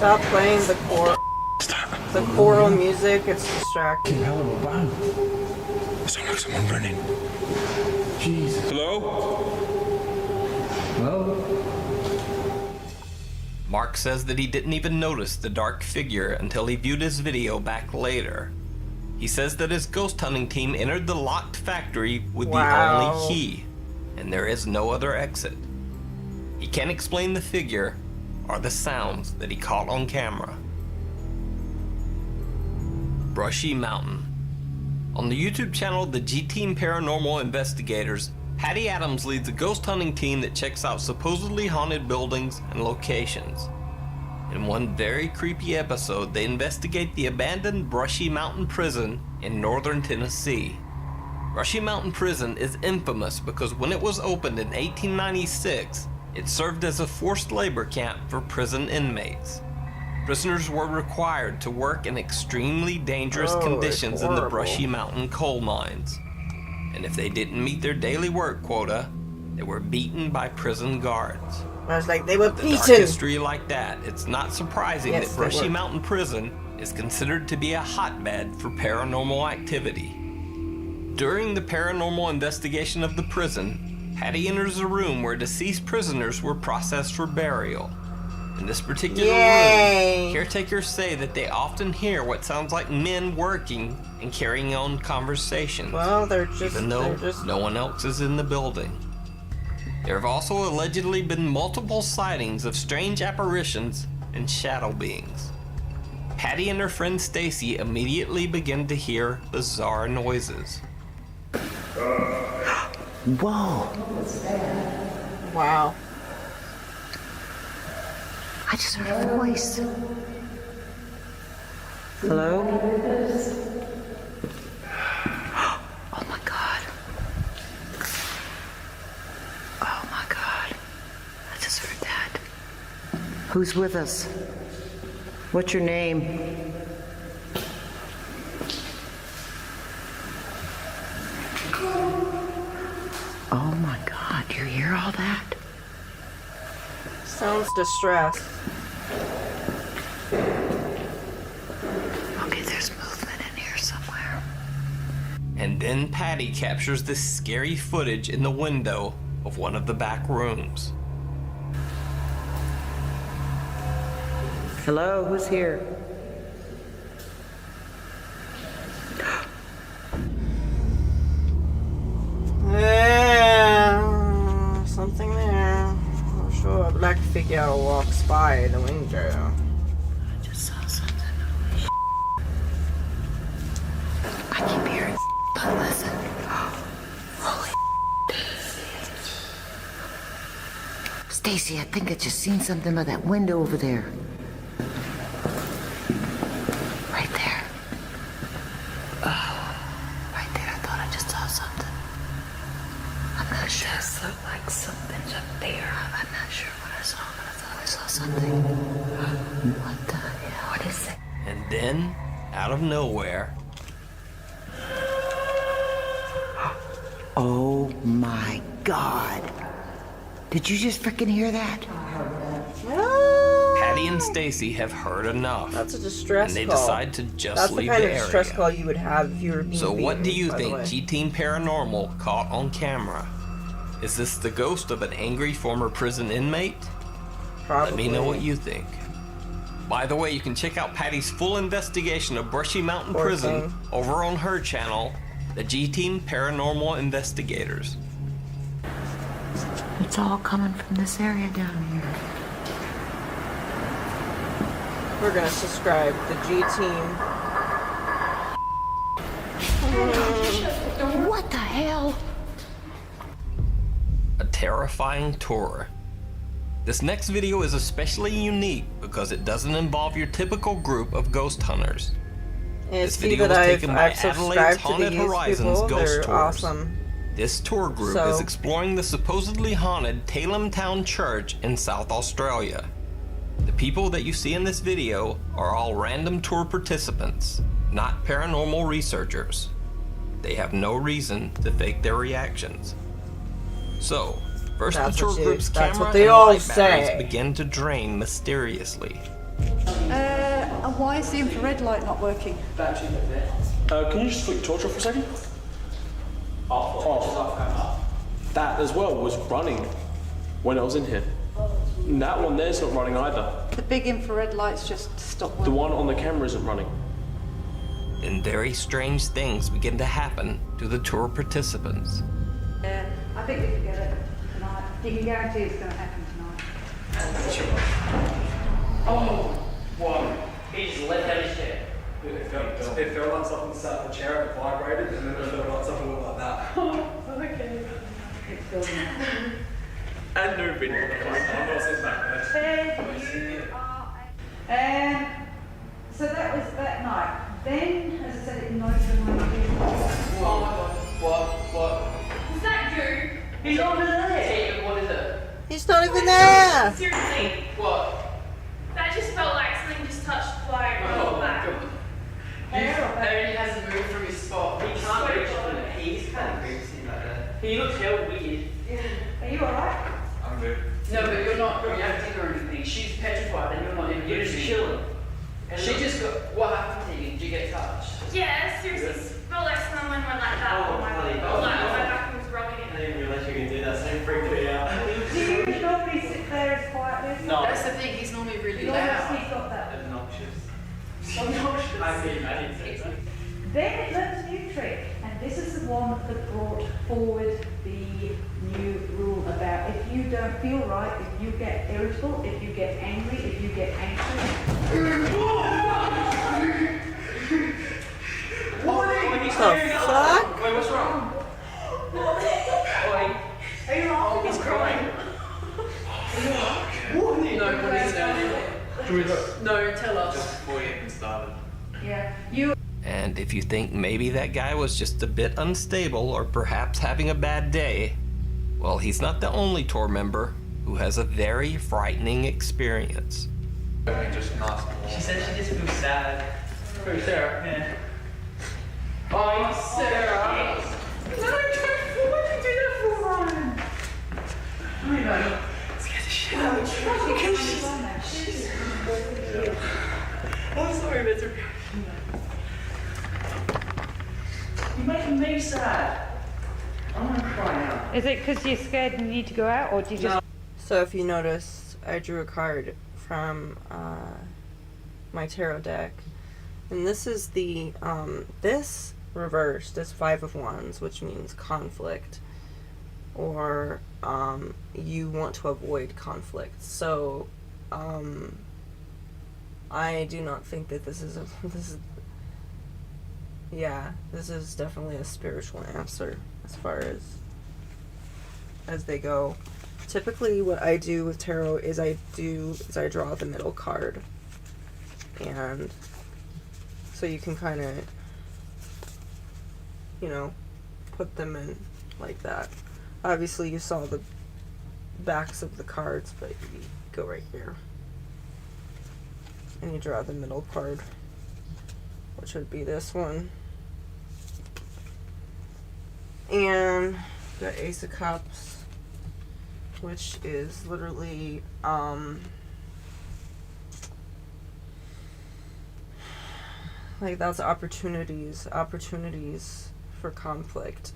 Speaker 1: Stop playing the choral music, it's distracting.
Speaker 11: Hell of a bang. It sounds like someone running. Jesus. Hello?
Speaker 12: Hello? Mark says that he didn't even notice the dark figure until he viewed his video back later. He says that his ghost hunting team entered the locked factory with the only key, and there is no other exit. He can't explain the figure or the sounds that he caught on camera. Brushy Mountain. On the YouTube channel The G-Team Paranormal Investigators, Patty Adams leads a ghost hunting team that checks out supposedly haunted buildings and locations. In one very creepy episode, they investigate the abandoned Brushy Mountain Prison in northern Tennessee. Brushy Mountain Prison is infamous because when it was opened in 1896, it served as a forced labor camp for prison inmates. Prisoners were required to work in extremely dangerous conditions in the Brushy Mountain coal mines. And if they didn't meet their daily work quota, they were beaten by prison guards.
Speaker 1: I was like, they were
Speaker 12: With a
Speaker 1: beaten!
Speaker 12: dark history like that, it's not surprising
Speaker 1: Yes,
Speaker 12: that
Speaker 1: they
Speaker 12: Brushy
Speaker 1: were.
Speaker 12: Mountain Prison is considered to be a hotbed for paranormal activity. During the paranormal investigation of the prison, Patty enters a room where deceased prisoners were processed for burial. In this particular room, caretakers say that they often hear what sounds like men working and carrying on conversations.
Speaker 1: Well,
Speaker 12: even though no one else is in the building. There have also allegedly been multiple sightings of strange apparitions and shadow beings. Patty and her friend Stacy immediately begin to hear bizarre noises.
Speaker 17: Whoa.
Speaker 1: Wow.
Speaker 17: I just heard a voice. Hello? Oh my God. Oh my God. I just heard that. Who's with us? What's your name? Oh my God, you hear all that?
Speaker 1: Sounds distressed.
Speaker 17: Okay, there's movement in here somewhere.
Speaker 12: And then Patty captures this scary footage in the window of one of the back rooms.
Speaker 17: Hello, who's here?
Speaker 1: Yeah, something there. I'm sure a black figure walks by the window.
Speaker 17: I just saw something. I keep hearing, but listen. Holy. Stacy, I think I just seen something by that window over there. Right there. Oh, right there. I thought I just saw something. I'm not sure. It does look like something's up there. I'm not sure what I saw, but I thought I saw something. What the hell? What is it?
Speaker 12: And then, out of nowhere,
Speaker 17: oh my God. Did you just freaking hear that?
Speaker 12: Patty and Stacy have heard enough.
Speaker 1: That's a distress
Speaker 12: and they
Speaker 1: call.
Speaker 12: decide to just
Speaker 1: That's
Speaker 12: leave
Speaker 1: the kind
Speaker 12: the
Speaker 1: of
Speaker 12: area.
Speaker 1: distress call you would have if you were being
Speaker 12: So what do you
Speaker 1: by the
Speaker 12: think
Speaker 1: way.
Speaker 12: G-Team Paranormal caught on camera? Is this the ghost of an angry former prison inmate?
Speaker 1: Probably.
Speaker 12: Let me know what you think. By the way, you can check out Patty's full investigation of Brushy Mountain
Speaker 1: Poor
Speaker 12: Prison
Speaker 1: thing.
Speaker 12: over on her channel, the G-Team Paranormal Investigators.
Speaker 17: It's all coming from this area down here.
Speaker 1: We're gonna subscribe the G Team.
Speaker 17: What the hell?
Speaker 12: A terrifying tour. This next video is especially unique because it doesn't involve your typical group of ghost hunters.
Speaker 1: And
Speaker 12: This
Speaker 1: see
Speaker 12: video
Speaker 1: that
Speaker 12: was taken by
Speaker 1: I've subscribed
Speaker 12: Adelaide's
Speaker 1: to
Speaker 12: Haunted
Speaker 1: these
Speaker 12: Horizons
Speaker 1: people.
Speaker 12: Ghost
Speaker 1: They're
Speaker 12: Tours.
Speaker 1: awesome.
Speaker 12: This tour group
Speaker 1: So-
Speaker 12: is exploring the supposedly haunted Tailem Town Church in South Australia. The people that you see in this video are all random tour participants, not paranormal researchers. They have no reason to fake their reactions. So, first
Speaker 1: That's
Speaker 12: the tour
Speaker 1: what you-
Speaker 12: group's
Speaker 1: that's
Speaker 12: camera
Speaker 1: what they
Speaker 12: and
Speaker 1: all
Speaker 12: light batteries
Speaker 1: say.
Speaker 12: begin to drain mysteriously.
Speaker 4: And why is the infrared light not working?
Speaker 21: Can you just put your torch off for a second? Off. That as well was running when I was in here. And that one there's not running either.
Speaker 4: The big infrared lights just stopped
Speaker 21: The
Speaker 4: working.
Speaker 21: one on the camera isn't running.
Speaker 12: And very strange things begin to happen to the tour participants.
Speaker 4: Yeah, I think we can get it tonight. You can guarantee it's going to happen tonight.
Speaker 3: Oh, what? He just let down his chair.
Speaker 21: It felt like something sat in the chair and it vibrated, and then it felt like something went like that.
Speaker 4: Okay. It's filming.
Speaker 21: And no video. I'm not sitting back there.
Speaker 4: And so that was that night. Then, as I said, it noted in my
Speaker 3: Oh my god. What?
Speaker 10: Is that you?
Speaker 3: He's over there. What is it?
Speaker 1: He's not even there.
Speaker 10: Seriously,
Speaker 3: What?
Speaker 10: that just felt like something just touched like
Speaker 3: Oh my
Speaker 10: back.
Speaker 3: god. Aaron hasn't moved from his spot. He can't reach from it. He's kind of creepy like that. He looks hell weird.
Speaker 4: Are you alright?
Speaker 3: I'm good. No, but you're not reacting or anything. She's petrified and you're not even. You're just chilling. She just got. What happened to you? Did you get touched?
Speaker 10: Yeah, seriously, it felt like someone went like that.
Speaker 3: Oh,
Speaker 10: on my
Speaker 3: bloody
Speaker 10: like
Speaker 3: God.
Speaker 10: my back was rubbing
Speaker 3: I
Speaker 10: it.
Speaker 3: didn't realize you could do that. So freaked me out.
Speaker 4: Do you normally sit there as quietly as
Speaker 3: No.
Speaker 4: that?
Speaker 3: That's the thing. He's normally really
Speaker 4: You're
Speaker 3: loud.
Speaker 4: obviously got that.
Speaker 3: Obnoxious.
Speaker 4: Obnoxious.
Speaker 3: I didn't say so.
Speaker 4: Then it learns a new trick, and this is the one that brought forward the new rule about if you don't feel right, if you get irritable, if you get angry, if you get anxious.
Speaker 3: What
Speaker 1: the fuck?
Speaker 3: Wait, what's wrong? Oi.
Speaker 4: Are you laughing?
Speaker 3: He's crying. No, what is it? No, tell us. Just before you even started.
Speaker 4: Yeah. You.
Speaker 12: And if you think maybe that guy was just a bit unstable or perhaps having a bad day, well, he's not the only tour member who has a very frightening experience.
Speaker 3: She said she just feels sad. Who's Sarah? Yeah. Oh, Sarah. No, don't. Why did you do that for Ryan? I know. Scared the shit out of me. I'm sorry, that's okay. You're making me sad. I'm gonna cry now.
Speaker 4: Is it because you're scared and you need to go out, or do you just?
Speaker 1: So if you noticed, I drew a card from my tarot deck, and this is the this reversed is 5 of Wands, which means conflict, or you want to avoid conflict. So I do not think that this is this is definitely a spiritual answer as far as they go. typically what I do with tarot is I draw the middle card. And so you can kind of, you know, put them in like that. Obviously you saw the backs of the cards, but you go right here. And you draw the middle card, which would be this one. And the Ace of Cups, which is literally, like that's opportunities for conflict.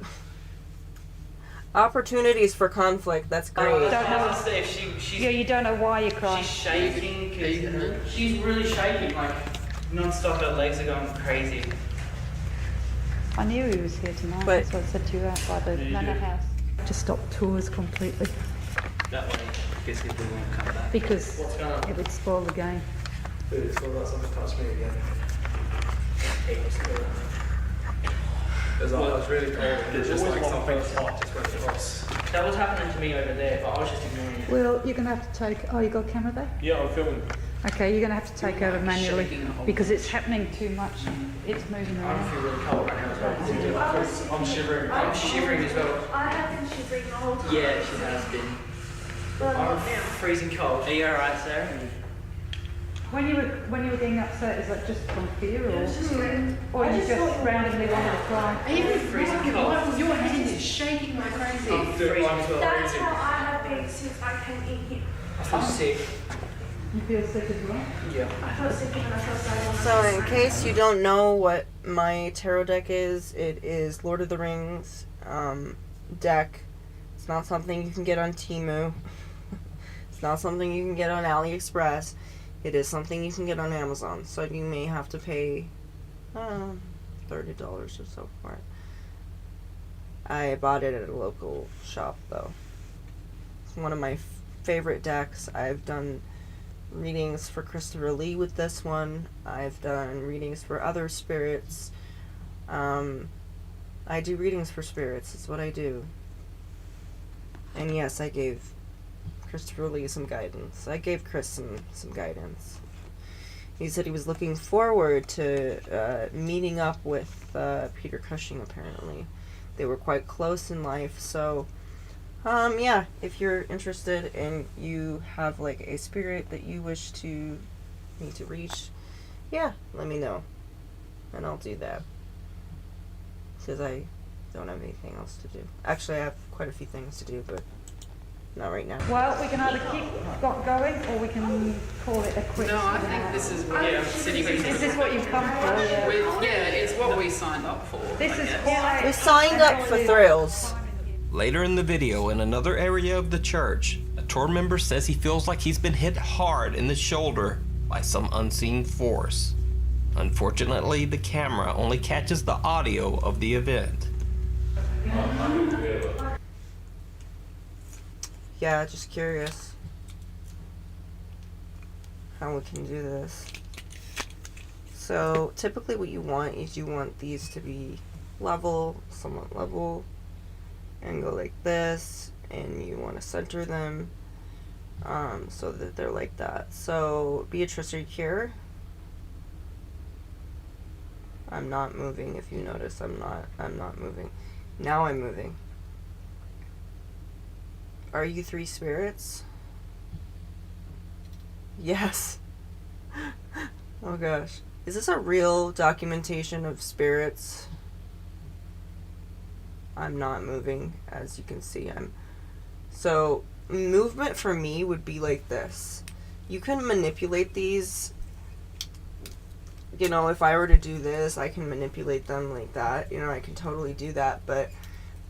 Speaker 1: Opportunities for conflict, that's great.
Speaker 3: I don't know if she's
Speaker 4: you don't know why you're crying.
Speaker 3: She's shaking, cause she's really shaking, like non-stop, her legs are going crazy.
Speaker 4: I knew he was here tonight,
Speaker 1: But-
Speaker 4: that's what I said to you out by the manor house. Just stop tours completely,
Speaker 3: That way, because people won't come back.
Speaker 4: because
Speaker 21: What's going on?
Speaker 4: it would spoil the game.
Speaker 21: Dude, it's all about something touched me again. It was really cold. It's just like something hot just went across.
Speaker 3: That was happening to me over there, but I was just ignoring it.
Speaker 4: Well, you're going to have to take... Oh, you got a camera there?
Speaker 21: Yeah, I'm filming.
Speaker 4: Okay, you're going to have to take over manually
Speaker 3: Shaking the whole
Speaker 4: because it's happening too much. It's moving
Speaker 3: I
Speaker 4: around.
Speaker 3: feel really cold right now as well.
Speaker 21: I'm shivering.
Speaker 3: I'm shivering as well.
Speaker 5: I have been shivering the whole time.
Speaker 3: Yeah, she has been.
Speaker 5: But
Speaker 3: I'm
Speaker 5: not now.
Speaker 3: freezing cold. Are you alright, Sarah?
Speaker 4: When you were getting upset, is that just from fear or,
Speaker 5: It was just like-
Speaker 4: or
Speaker 5: I
Speaker 4: you
Speaker 5: just
Speaker 4: just
Speaker 5: thought-
Speaker 4: randomly wanted to cry?
Speaker 3: Even freezing cold.
Speaker 5: Your hand is shaking like crazy.
Speaker 3: I'm freezing
Speaker 21: mine as well.
Speaker 5: That's how I have been since I came in here.
Speaker 3: I feel sick.
Speaker 4: You feel sick as well?
Speaker 3: Yeah.
Speaker 5: I felt sick and I felt sad.
Speaker 1: So in case you don't know what my tarot deck is, it is Lord of the Rings deck. It's not something you can get on Temu. It's not something you can get on AliExpress. It is something you can get on Amazon. So you may have to pay $30 or so for it. I bought it at a local shop though. It's one of my favorite decks. I've done readings for Christopher Lee with this one. I've done readings for other spirits. I do readings for spirits. It's what I do. And yes, I gave Christopher Lee some guidance. I gave Chris some guidance. He said he was looking forward to meeting up with Peter Cushing, apparently. They were quite close in life, so yeah, if you're interested and you have like a spirit that you wish to me to reach, yeah, let me know. And I'll do that. Because I don't have anything else to do. Actually, I have quite a few things to do, but not right now.
Speaker 4: Well, we can either keep going or we can call it a quit.
Speaker 6: No, I think this is what
Speaker 4: Is this what you've come for?
Speaker 6: Yeah, it's what we signed up for.
Speaker 4: This is quite...
Speaker 1: We signed up for thrills.
Speaker 12: Later in the video, in another area of the church, a tour member says he feels like he's been hit hard in the shoulder by some unseen force. Unfortunately, the camera only catches the audio of the event.
Speaker 1: Yeah, just curious how we can do this. So typically what you want is you want these to be level, somewhat level, and go like this, and you want to center them so that they're like that. So Beatrice, are you here? I'm not moving. If you notice, I'm not moving. Now I'm moving. Are you three spirits? Yes. Oh gosh. Is this a real documentation of spirits? I'm not moving, as you can see. So movement for me would be like this. You can manipulate these. You know, if I were to do this, I can manipulate them like that. You know, I can totally do that, but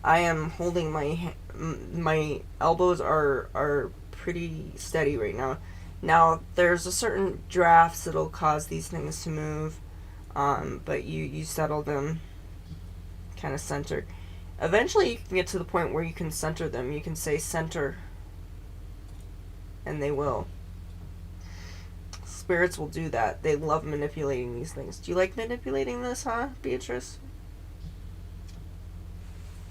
Speaker 1: I am holding my elbows are pretty steady right now. Now, there's a certain drafts that'll cause these things to move, but you settle them kind of centered. Eventually, you can get to the point where you can center them. You can say center, and they will. Spirits will do that. They love manipulating these things. Do you like manipulating this, huh, Beatrice?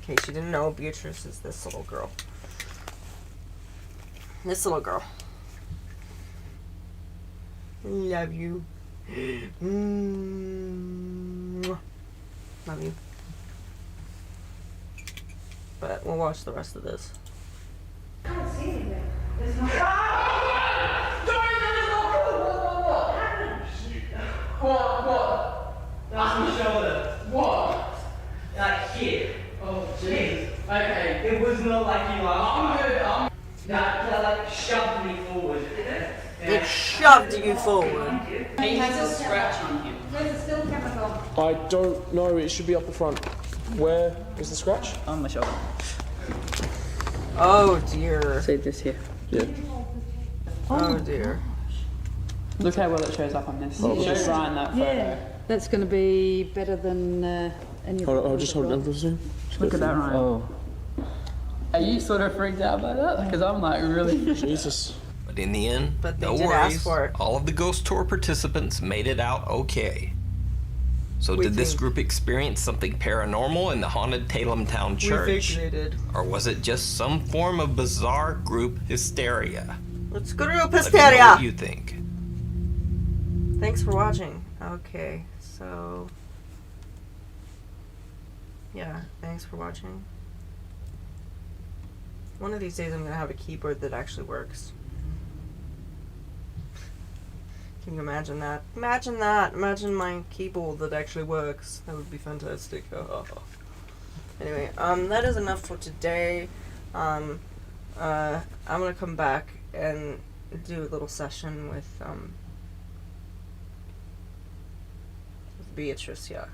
Speaker 1: Okay, she didn't know Beatrice is this little girl. This little girl. Love you. Love you. But we'll watch the rest of this.
Speaker 4: I can't see anything. There's no...
Speaker 3: What? That's my shoulder. What? Like here. Oh, jeez. Okay, it was not like you last time. That like shoved me forward.
Speaker 1: It shoved you forward.
Speaker 6: He has a scratch on him.
Speaker 4: There's a still chemical.
Speaker 21: I don't know. It should be up the front. Where is the scratch?
Speaker 18: On my shoulder.
Speaker 1: Oh dear.
Speaker 18: See this here.
Speaker 21: Yeah.
Speaker 1: Oh dear.
Speaker 18: Look how well it shows up on this.
Speaker 21: Oh,
Speaker 18: Show
Speaker 21: okay.
Speaker 18: Ryan that photo.
Speaker 7: Yeah, that's going to be better than any of
Speaker 21: Hold on,
Speaker 7: the
Speaker 21: I'll just hold it down for a second.
Speaker 18: Look at that, Ryan.
Speaker 21: Oh.
Speaker 18: Are you sort of freaked out by that? Because I'm like really.
Speaker 21: Jesus.
Speaker 12: But in the end,
Speaker 1: But they
Speaker 12: no
Speaker 1: did ask
Speaker 12: worries.
Speaker 1: for it.
Speaker 12: All of the ghost tour participants made it out okay. So
Speaker 1: We
Speaker 12: did this
Speaker 1: think-
Speaker 12: group experience something paranormal in the haunted Talem Town Church?
Speaker 1: We think they did.
Speaker 12: Or was it just some form of bizarre group hysteria?
Speaker 1: Let's go to
Speaker 12: Let me know
Speaker 1: hysteria.
Speaker 12: what you think.
Speaker 1: Thanks for watching. Okay, so yeah, thanks for watching. One of these days I'm gonna have a keyboard that actually works. Can you imagine that? Imagine that. Imagine my keyboard that actually works. That would be fantastic. Anyway, that is enough for today. I'm gonna come back and do a little session with Beatrice, yeah.